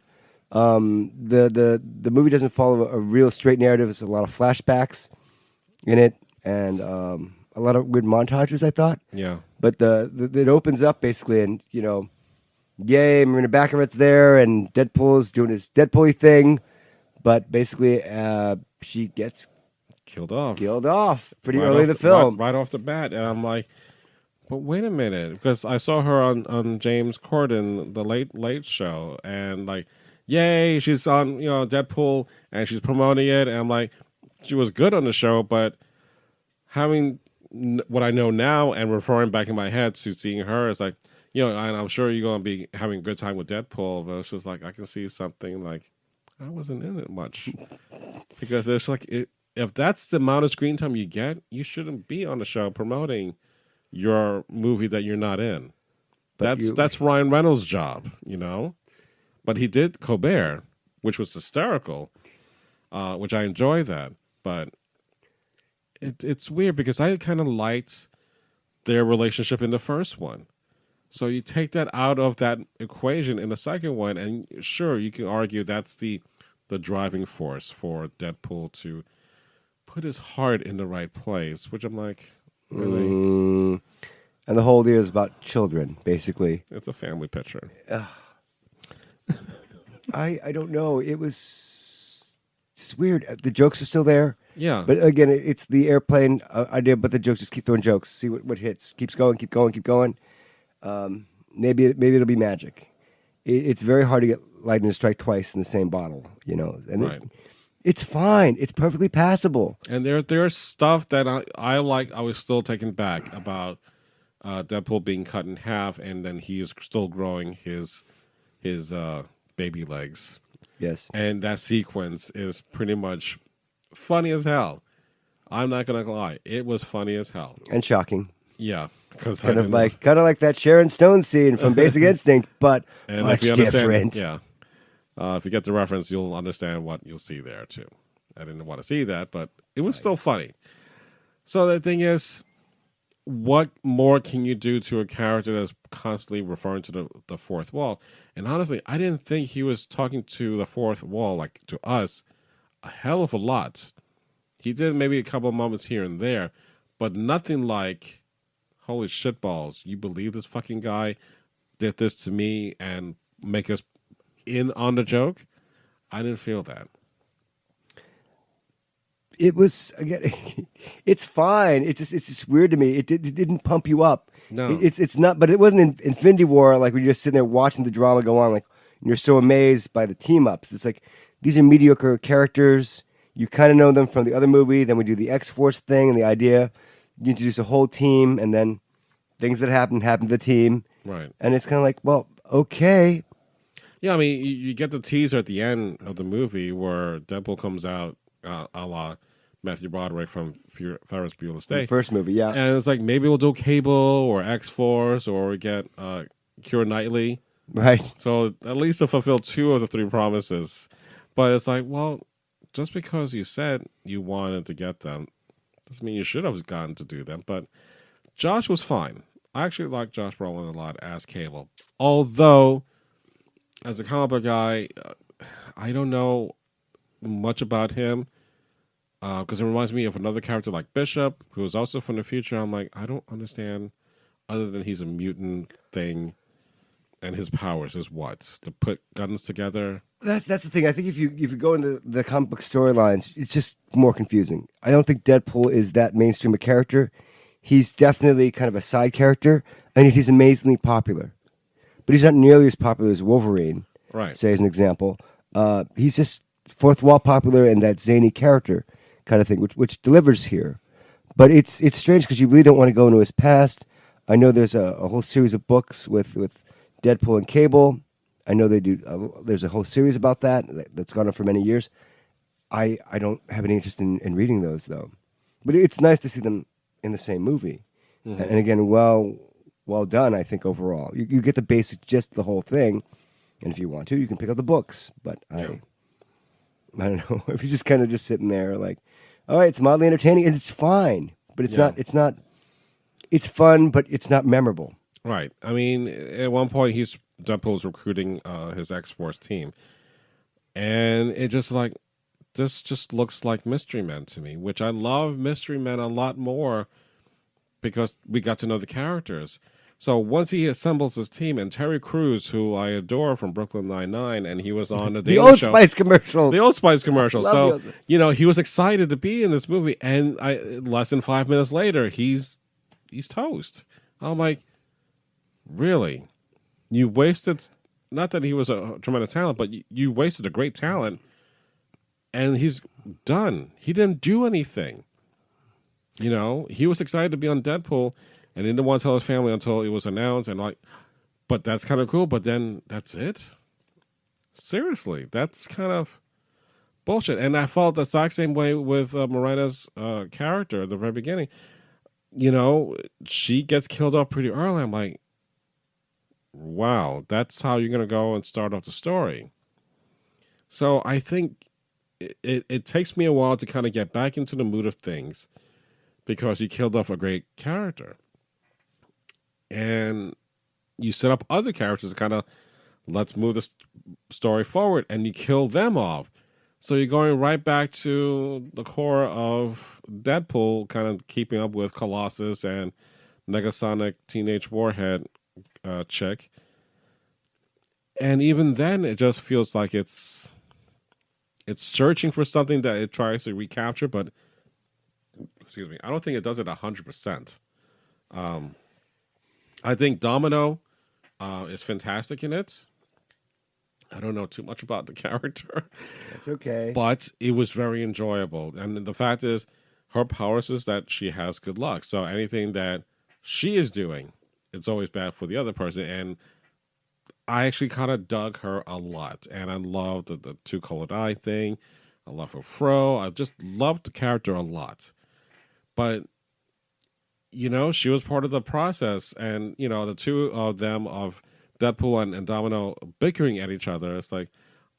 The movie doesn't follow a real straight narrative. There's a lot of flashbacks in it, and a lot of weird montages, I thought. Yeah. But it opens up basically, and yay, Marina Baccarat's there, and Deadpool's doing his Deadpool-y thing, but basically she gets killed off pretty early in the film. Right off the bat, and I'm like, but wait a minute, because I saw her on James Corden, the Late Show, and like, yay, she's on Deadpool, and she's promoting it, and I'm like, she was good on the show, but having what I know now and referring back in my head to seeing her, it's like, and I'm sure you're going to be having a good time with Deadpool, but it's just like, I can see something like, I wasn't in it much. Because it's like, if that's the amount of screen time you get, you shouldn't be on the show promoting your movie that you're not in. That's Ryan Reynolds' job, But he did Colbert, which was hysterical, which I enjoy that. But it's weird because I kind of liked their relationship in the first one. So you take that out of that equation in the second one, and sure, you can argue that's the driving force for Deadpool to put his heart in the right place, which I'm like, really? And the whole deal is about children, basically. It's a family picture. I don't know. It was just weird. The jokes are still there. Yeah. But again, it's the airplane idea, but the jokes just keep throwing jokes. See what hits. Keeps going, keep going, keep going. Maybe it'll be magic. It's very hard to get lightning to strike twice in the same bottle, And right. It's fine. It's perfectly passable. And there's stuff that I like. I was still taken back about Deadpool being cut in half, and then he is still growing his baby legs. Yes. And that sequence is pretty much funny as hell. I'm not gonna lie, it was funny as hell And shocking. Yeah, because kind of like that Sharon Stone scene from Basic Instinct, but and much if you different. Yeah, if you get the reference, you'll understand what you'll see there too. I didn't want to see that, but it was still funny. So the thing is, what more can you do to a character that's constantly referring to the fourth wall? And honestly, I didn't think he was talking to the fourth wall, like to us, a hell of a lot. He did maybe a couple of moments here and there, but nothing like, holy shitballs, you believe this fucking guy did this to me and make us in on the joke? I didn't feel that. It was, again, it's fine. It's just weird to me. It didn't pump you up. No. It's not, but it wasn't in Infinity War, like when you're just sitting there watching the drama go on, like, and you're so amazed by the team ups. It's like, these are mediocre characters. You kind of know them from the other movie. Then we do the X-Force thing and the idea. You introduce a whole team, and then things that happen to the team. Right. And it's kind of like, well, okay. Yeah, I mean, you get the teaser at the end of the movie where Deadpool comes out a la Matthew Broderick from Ferris Bueller's Day. The first movie, yeah. And it's like, maybe we'll do Cable or X-Force or we get Keira Knightley. Right. So at least to fulfill 2 of the 3 promises. But it's like, well, just because you said you wanted to get them doesn't mean you should have gotten to do them. But Josh was fine. I actually like Josh Brolin a lot as Cable. Although, as a comic book guy, I don't know much about him. Because it reminds me of another character like Bishop, who is also from the future. I'm like, I don't understand, other than he's a mutant thing, and his powers is what? To put guns together? That's the thing. I think if you go into the comic book storylines, it's just more confusing. I don't think Deadpool is that mainstream a character. He's definitely kind of a side character, and he's amazingly popular. But he's not nearly as popular as Wolverine, right? Say, as an example. He's just fourth wall popular and that zany character kind of thing, which delivers here. But it's strange because you really don't want to go into his past. I know there's a whole series of books with Deadpool and Cable. I know they do. There's a whole series about that's gone on for many years. I don't have any interest in reading those, though. But it's nice to see them in the same movie. Mm-hmm. And again, well done, I think, overall. You get the basic gist of the whole thing. And if you want to, you can pick up the books. But I don't know. If he's just kind of just sitting there like, all right, it's mildly entertaining, and it's fine. But it's not it's fun, but it's not memorable. Right. I mean, at one point, Deadpool's recruiting his X-Force team. And it just like, this just looks like Mystery Men to me, which I love Mystery Men a lot more because we got to know the characters. So once he assembles his team, and Terry Crews, who I adore from Brooklyn Nine-Nine, and he was on the Daily Old Show. Spice commercials. The Old Spice commercial. Love So, the Old Spice. he was excited to be in this movie, and less than 5 minutes later, he's toast. I'm like, really? You wasted, not that he was a tremendous talent, but you wasted a great talent, and he's done. He didn't do anything. He was excited to be on Deadpool, and he didn't want to tell his family until it was announced, and but that's kind of cool, but then that's it? Seriously, that's kind of bullshit. And I felt the exact same way with Miranda's character at the very beginning. She gets killed off pretty early. I'm like, wow, that's how you're going to go and start off the story. So I think it takes me a while to kind of get back into the mood of things because you killed off a great character. And you set up other characters to kind of, let's move the story forward, and you kill them off. So you're going right back to the core of Deadpool, kind of keeping up with Colossus and Negasonic Teenage Warhead chick. And even then, it just feels like it's searching for something that it tries to recapture, but excuse me, I don't think it does it 100%. I think Domino is fantastic in it. I don't know too much about the character. That's okay. But it was very enjoyable. And the fact is, her powers is that she has good luck. So anything that she is doing, it's always bad for the other person. And I actually kind of dug her a lot. And I love the two-colored eye thing. I love her fro. I just loved the character a lot. But, she was part of the process. And, the two of them, of Deadpool and Domino, bickering at each other, it's like,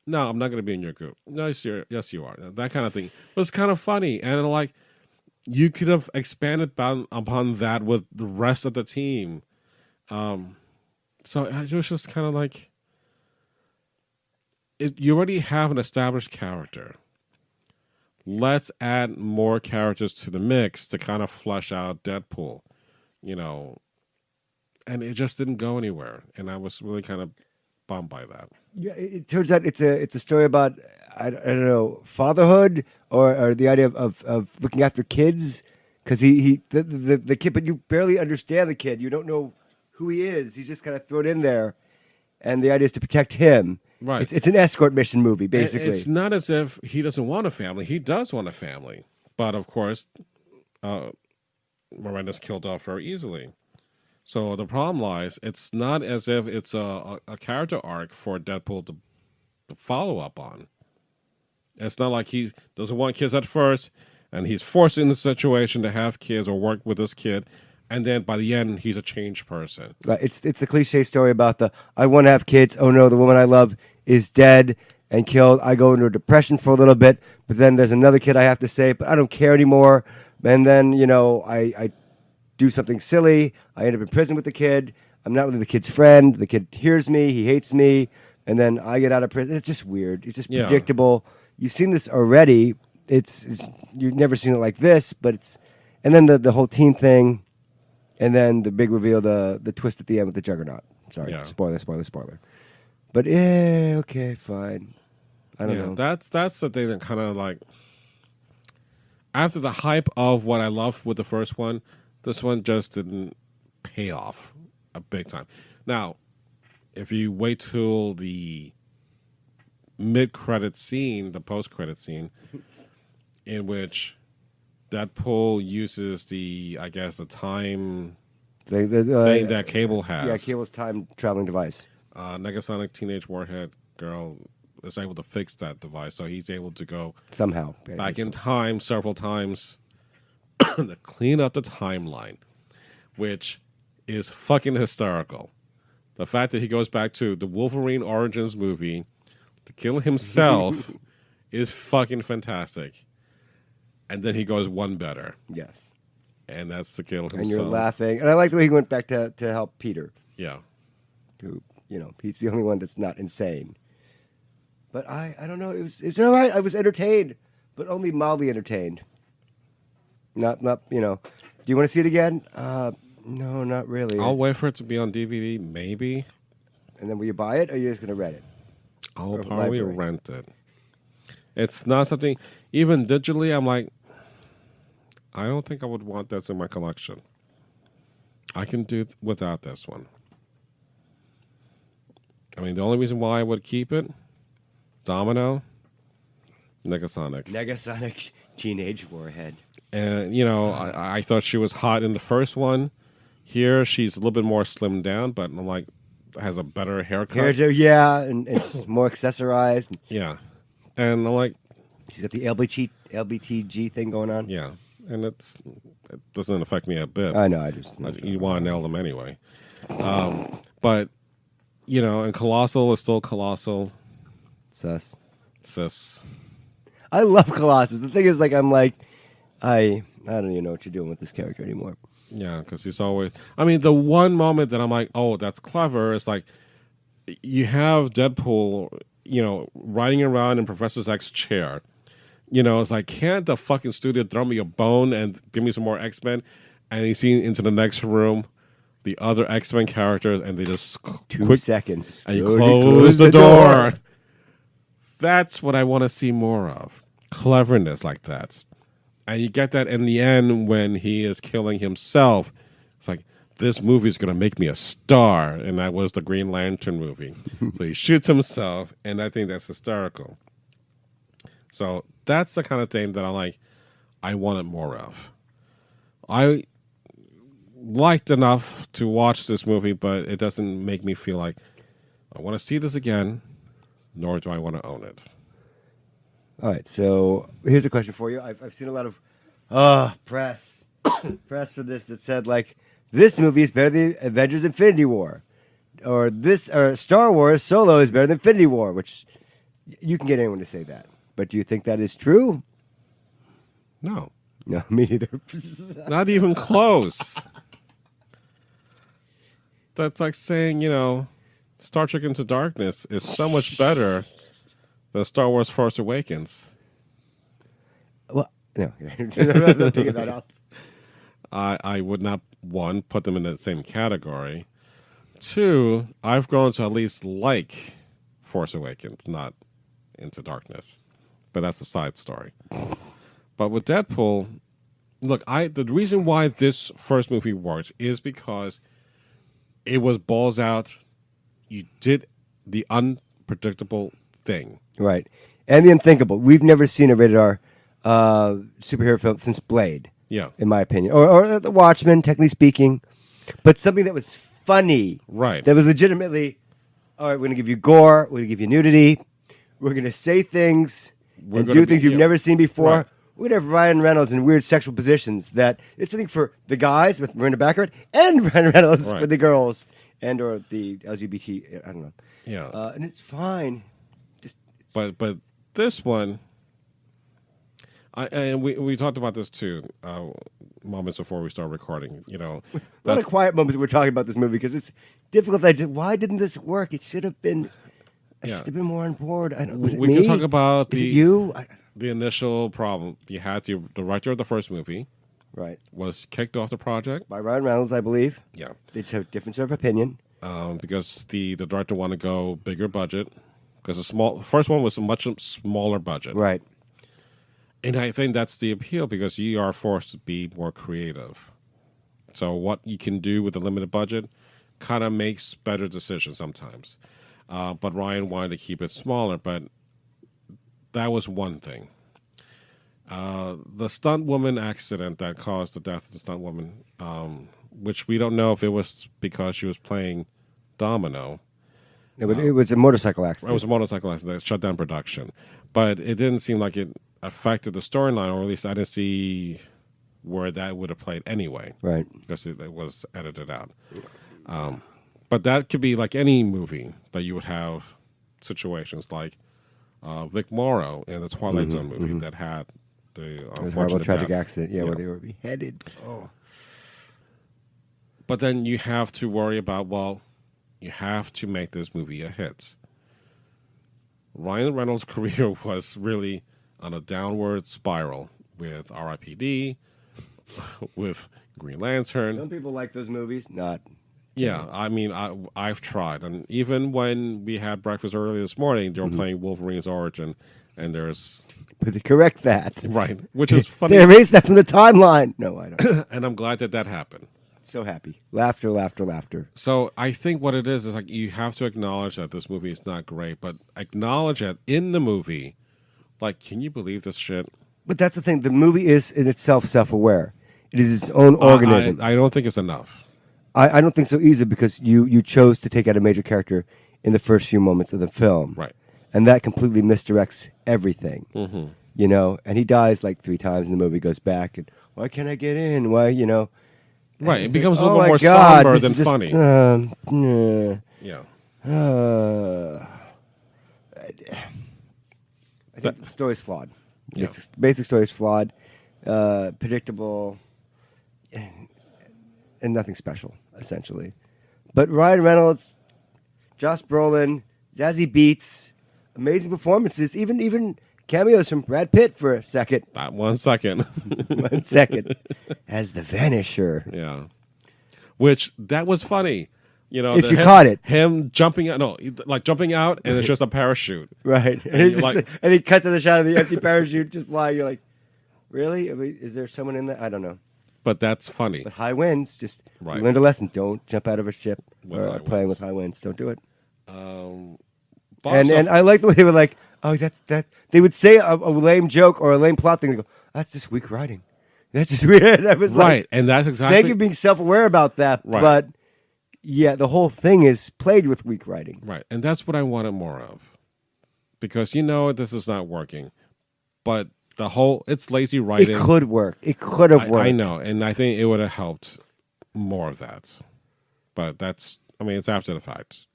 no, I'm not going to be in your group. No, yes, you are. That kind of thing. It was kind of funny. And, like, you could have expanded upon that with the rest of the team. So it was just kind of like, you already have an established character. Let's add more characters to the mix to kind of flesh out Deadpool, and it just didn't go anywhere. And I was really kind of bummed by that. Yeah, it turns out it's a story about I don't know, fatherhood or the idea of looking after kids, because the kid, but you barely understand the kid. You don't know who he is. He's just kind of thrown in there, and the idea is to protect him. Right. It's an escort mission movie, basically. It's not as if he doesn't want a family. He does want a family, but of course, Miranda's killed off very easily. So the problem lies, it's not as if it's a character arc for Deadpool to follow up on. It's not like he doesn't want kids at first, and he's forced in the situation to have kids or work with this kid, and then by the end, he's a changed person. It's the cliche story about I want to have kids. Oh no, the woman I love is dead and killed. I go into a depression for a little bit, but then there's another kid I have to save, but I don't care anymore. And then, I do something silly. I end up in prison with the kid. I'm not really the kid's friend. The kid hears me. He hates me. And then I get out of prison. It's just weird. It's just predictable. You've seen this already. It's you've never seen it like this, but and then the whole teen thing, and then the big reveal, the twist at the end with the Juggernaut. Sorry, spoiler. But okay, fine. I don't know. That's the thing that kind of like, after the hype of what I loved with the first one, this one just didn't pay off a big time. Now, if you wait till the mid-credit scene, the post-credit scene, in which Deadpool uses the time thing that Cable has. Yeah, Cable's time traveling device. Negasonic Teenage Warhead girl is able to fix that device, so he's able to go somehow back in time several times to clean up the timeline, which is fucking hysterical. The fact that he goes back to the Wolverine Origins movie to kill himself is fucking fantastic. And then he goes one better. Yes. And that's to kill himself. And you're laughing. And I like the way he went back to help Peter. Yeah. Who, he's the only one that's not insane. But I don't know. It's all right. I was entertained, but only mildly entertained. Not. Do you want to see it again? No, not really. I'll wait for it to be on DVD, maybe. And then will you buy it, or are you just going to rent it? I'll probably rent it. It's not something, even digitally, I'm like, I don't think I would want this in my collection. I can do without this one. I mean, the only reason why I would keep it, Domino, Negasonic. Negasonic Teenage Warhead. And, I thought she was hot in the first one. Here, she's a little bit more slimmed down, but I'm like, has a better haircut. Yeah, and just more accessorized. Yeah. And I'm like... She's got the LBTG thing going on. Yeah. And it doesn't affect me a bit. I know, you want to nail them anyway. But, and Colossal is still Colossal. Sus. I love Colossus. The thing is, I don't even know what you're doing with this character anymore. Yeah, because he's always... I mean, the one moment that I'm like, oh, that's clever, is like, you have Deadpool, riding around in Professor X's chair. It's like, can't the fucking studio throw me a bone and give me some more X-Men? And he's seen into the next room, the other X-Men characters, and they just... 2 seconds. And you close the door. That's what I want to see more of. Cleverness like that. And you get that in the end when he is killing himself. It's like, this movie is going to make me a star. And that was the Green Lantern movie. So he shoots himself, and I think that's hysterical. So that's the kind of thing that I wanted more of. I liked enough to watch this movie, but it doesn't make me feel like I want to see this again, nor do I want to own it. All right, so here's a question for you. I've seen a lot of press for this that said, this movie is better than Avengers Infinity War. Or Star Wars Solo is better than Infinity War, which you can get anyone to say that. But do you think that is true? No. No, me neither. Not even close. That's like saying, Star Trek Into Darkness is so much better than Star Wars Force Awakens. Well, no. Taking that off. I would not, one, put them in the same category. Two, I've grown to at least like Force Awakens, not Into Darkness. But that's a side story. But with Deadpool, look, the reason why this first movie works is because it was balls out. You did the unpredictable thing. Right. And the unthinkable. We've never seen a rated R superhero film since Blade. Yeah. In my opinion. Or The Watchmen, technically speaking. But something that was funny. Right. That was legitimately, all right, we're going to give you gore. We're going to give you nudity. We're going to say things and do things you've never seen before. Right. We're going to have Ryan Reynolds in weird sexual positions that it's something for the guys with Miranda Baccarat and Ryan Reynolds for the girls and or the LGBT, I don't know. Yeah. And it's fine. But this one, and we talked about this too moments before we start recording. A lot of quiet moments we're talking about this movie because it's difficult. Why didn't this work? It should have been. I should have been more on board. Was it we me? can talk about the initial problem. You had the director of the first movie, right, was kicked off the project by Ryan Reynolds, I believe. Yeah, they just have a difference of opinion because the director wanted to go bigger budget because the first one was a much smaller budget, right. And I think that's the appeal because you are forced to be more creative. So what you can do with a limited budget kind of makes better decisions sometimes. But Ryan wanted to keep it smaller, but that was one thing. The stunt woman accident that caused the death of the stunt woman, which we don't know if it was because she was playing Domino. No, but it was a motorcycle accident. It was a motorcycle accident that shut down production. But it didn't seem like it affected the storyline, or at least I didn't see where that would have played anyway. Right. Because it was edited out. But that could be like any movie that you would have situations like Vic Morrow in the Twilight Zone movie that had horrible unfortunate tragic death. accident. Yeah, where they were beheaded. Oh. But then you have to worry about, well, you have to make this movie a hit. Ryan Reynolds' career was really on a downward spiral with R.I.P.D., with Green Lantern. Some people like those movies, not. Yeah, I mean, I've tried. And even when we had breakfast early this morning, they were playing Wolverine's Origin, and there's... But they correct that. Right, which is funny. They erased that from the timeline. No, I don't. And I'm glad that happened. So happy. Laughter, laughter, laughter. So I think what it is like you have to acknowledge that this movie is not great, but acknowledge it in the movie. Like, can you believe this shit? But that's the thing. The movie is in itself self-aware. It is its own organism. I don't think it's enough. I don't think so either, because you chose to take out a major character in the first few moments of the film. Right. And that completely misdirects everything. Mm-hmm. You know? And he dies like 3 times in the movie, goes back, and why can't I get in? Why, you know? Right. And it becomes a little my bit more God, somber this than is just, funny. Yeah. Yeah. I think the story's flawed. Yeah. Basic story's flawed, predictable, and nothing special, essentially. But Ryan Reynolds, Josh Brolin, Zazie Beetz, amazing performances, even cameos from Brad Pitt for a second. Not 1 second. 1 second. As the Vanisher. Yeah. Which, that was funny. You know, if you caught it. Him jumping out, jumping out, and it's just a parachute. Right. And he cut to the shot of the empty parachute just flying. You're like, really? I mean, is there someone in there? I don't know. But that's funny. But high winds, just right. You learned a lesson. Don't jump out of a ship with playing with high winds. Don't do it. And I like the way they were like, oh, that they would say a lame joke or a lame plot thing. They go, that's just weak writing. That's just weird. I was right, like, and that's exactly. Thank you for being self-aware about that. Right. But yeah, the whole thing is played with weak writing. Right, and that's what I wanted more of, because you know this is not working, but it's lazy writing. It could work. It could have worked. I know, and I think it would have helped more of that. But it's after the fact.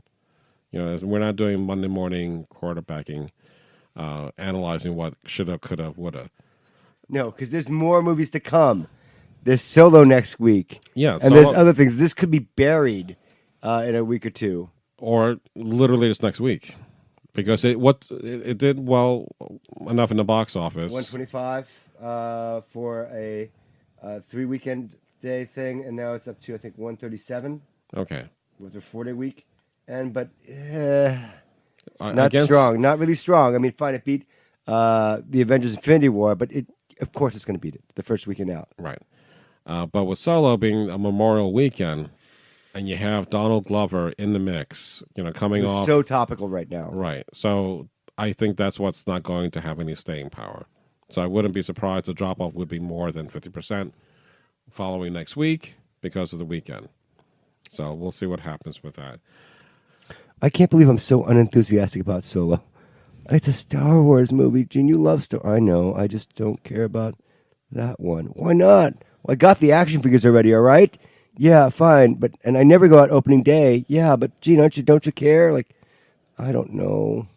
You know, we're not doing Monday morning quarterbacking, analyzing what shoulda, coulda, woulda. No, because there's more movies to come. There's Solo next week. Yeah, and there's other things. This could be buried in a week or two, or literally this next week, because it did well enough in the box office. 125 for a 3-weekend day thing, and now it's up to I think 137. Okay, with a 4-day week, not against, strong, not really strong. I mean, fine, it beat the Avengers: Infinity War, but of course it's going to beat it the first weekend out. Right. But with Solo being a Memorial Weekend, and you have Donald Glover in the mix, you know, coming off. So topical right now. Right. So I think that's what's not going to have any staying power. So I wouldn't be surprised the drop-off would be more than 50% following next week because of the weekend. So we'll see what happens with that. I can't believe I'm so unenthusiastic about Solo. It's a Star Wars movie. Gene, you love Star Wars. I know. I just don't care about that one. Why not? Well, I got the action figures already, all right? Yeah, fine. And I never go out opening day. Yeah, but Gene, don't you care? Like, I don't know.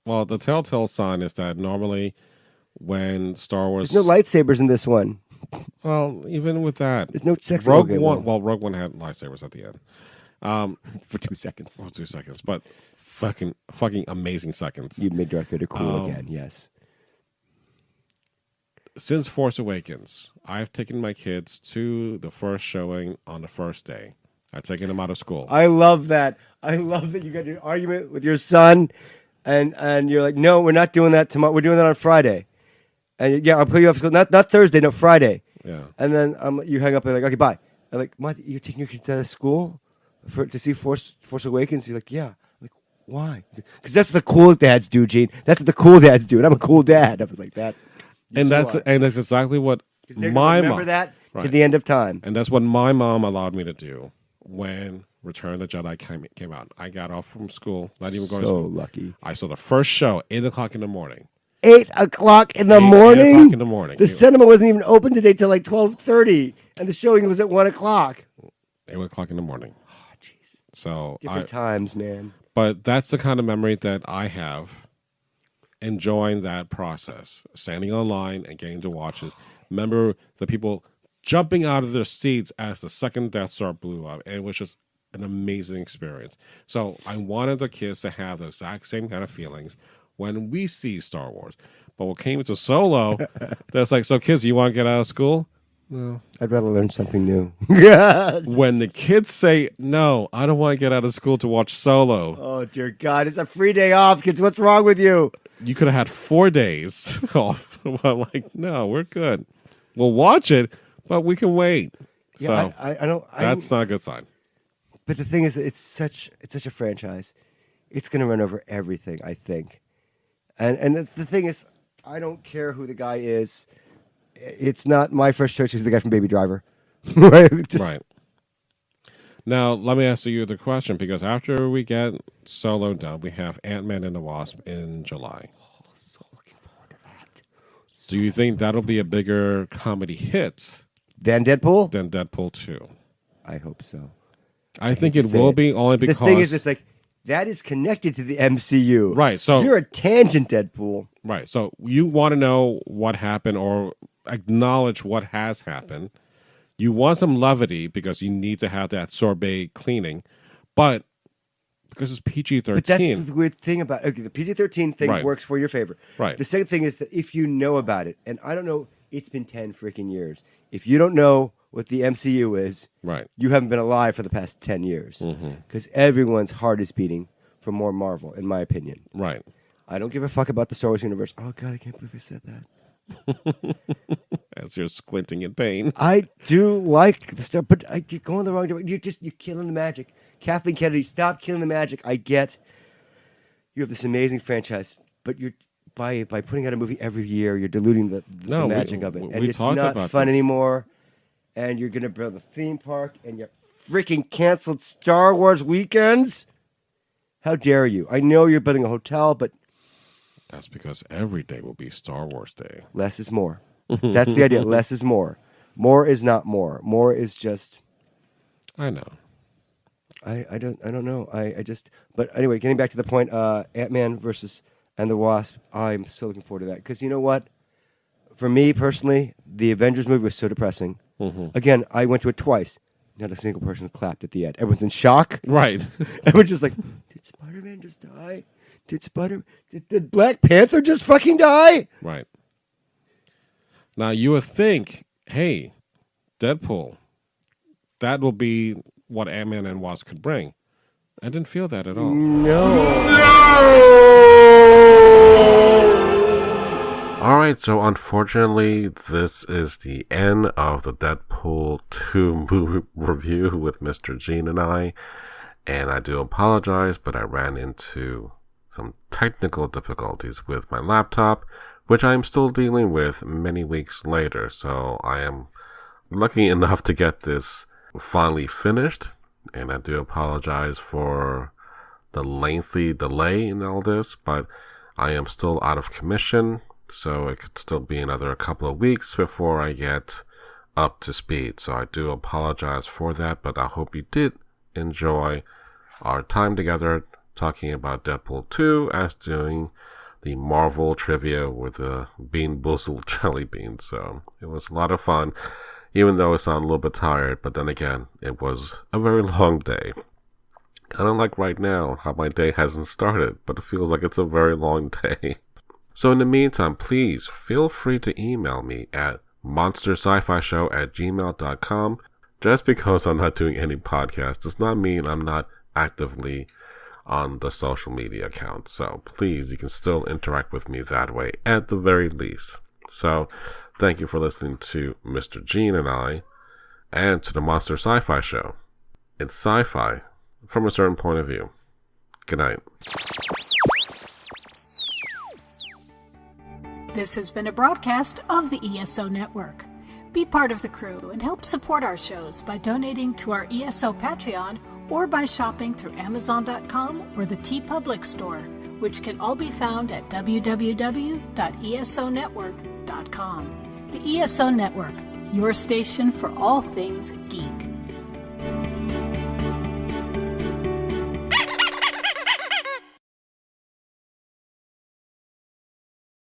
Well, the telltale sign is that normally when Star Wars... There's no lightsabers in this one. Well, even with that... There's no sex. Rogue One had lightsabers at the end. For 2 seconds. For 2 seconds. But fucking amazing seconds. You made Darth Vader cool again, yes. Since Force Awakens, I've taken my kids to the first showing on the first day. I've taken them out of school. I love that. I love that you got your argument with your son, and you're like, no, we're not doing that tomorrow. We're doing that on Friday. And yeah, I'll put you off school. Not Thursday, no, Friday. Yeah. And then you hang up and like, okay, bye. I'm like, what? You're taking your kids out of school to see Force Awakens? You're like, yeah. I'm like, why? Because that's what the cool dads do, Gene. That's what the cool dads do, and I'm a cool dad. I was like that. And that's exactly what my mom. Remember that to the end of time. And that's what my mom allowed me to do when Return of the Jedi came out. I got off from school, not even going to school. So lucky. I saw the first show 8:00 in the morning. 8 o'clock in the morning. 8 o'clock in the morning. The cinema wasn't even open today till like 12:30, and the showing was at 1 o'clock. 8 o'clock in the morning. Oh, jeez. So different times, man. But that's the kind of memory that I have enjoying that process, standing online and getting to watch it. Remember the people jumping out of their seats as the second Death Star blew up, and it was just an amazing experience. So I wanted the kids to have the exact same kind of feelings when we see Star Wars. But what came into Solo, that's like, so kids, you want to get out of school? No. I'd rather learn something new. When the kids say, no, I don't want to get out of school to watch Solo. Oh, dear God. It's a free day off, kids. What's wrong with you? You could have had 4 days off. I'm like, no, we're good. We'll watch it, but we can wait. Yeah, so I don't. That's not a good sign. But the thing is, it's such a franchise. It's going to run over everything, I think. And the thing is, I don't care who the guy is. It's not my first choice. He's the guy from Baby Driver. Right. Now, let me ask you the question, because after we get Solo done, we have Ant-Man and the Wasp in July. Oh, so looking forward to that. Do you think that'll be a bigger comedy hit than Deadpool? Than Deadpool 2? I hope so. I think it will be, only because... The thing is, it's like, that is connected to the MCU. Right, so... You're a tangent Deadpool. Right, so you want to know what happened or acknowledge what has happened. You want some levity because you need to have that sorbet cleaning, but because it's PG-13... But that's the weird thing about it. Okay, the PG-13 thing works for your favor. Right. The second thing is that if you know about it, and I don't know, it's been 10 freaking years. If you don't know what the MCU is, right, you haven't been alive for the past 10 years. Because everyone's heart is beating for more Marvel, in my opinion. Right. I don't give a fuck about the Star Wars universe. Oh, God, I can't believe I said that. As you're squinting in pain. I do like the stuff, but you're going the wrong direction. You're killing the magic. Kathleen Kennedy, stop killing the magic. I get you have this amazing franchise, but you're by putting out a movie every year, you're diluting the magic of it. And it's not fun anymore. And you're going to build a theme park, and you freaking canceled Star Wars weekends? How dare you? I know you're building a hotel, but... That's because every day will be Star Wars Day. Less is more. That's the idea. Less is more. More is not more. More is just... I know. I don't know. I just... But anyway, getting back to the point, Ant-Man versus and the Wasp, I'm so looking forward to that. Because you know what? For me, personally, the Avengers movie was so depressing. Again, I went to it twice. Not a single person clapped at the end. Everyone's in shock. Right. Everyone's just like, did Spider-Man just die? Did Black Panther just fucking die? Right. Now, you would think, hey, Deadpool, that will be what Ant-Man and Wasp could bring. I didn't feel that at all. All right, so unfortunately, this is the end of the Deadpool 2 movie review with Mr. Gene and I. And I do apologize, but I ran into some technical difficulties with my laptop, which I'm still dealing with many weeks later. So I am lucky enough to get this finally finished. And I do apologize for the lengthy delay in all this, but I am still out of commission. So it could still be another couple of weeks before I get up to speed. So I do apologize for that, but I hope you did enjoy our time together talking about Deadpool 2 as doing the Marvel trivia with the Bean Boozled Jelly Beans. So it was a lot of fun, even though I sound a little bit tired. But then again, it was a very long day. Kind of like right now, how my day hasn't started, but it feels like it's a very long day. So in the meantime, please feel free to email me at monsterscifishow@gmail.com. Just because I'm not doing any podcasts does not mean I'm not actively on the social media accounts. So please, you can still interact with me that way at the very least. So thank you for listening to Mr. Gene and I, and to the Monster Sci-Fi Show. It's sci-fi from a certain point of view. Good night. This has been a broadcast of the ESO Network. Be part of the crew and help support our shows by donating to our ESO Patreon or by shopping through Amazon.com or the TeePublic Store, which can all be found at www.esonetwork.com. The ESO Network, your station for all things geek.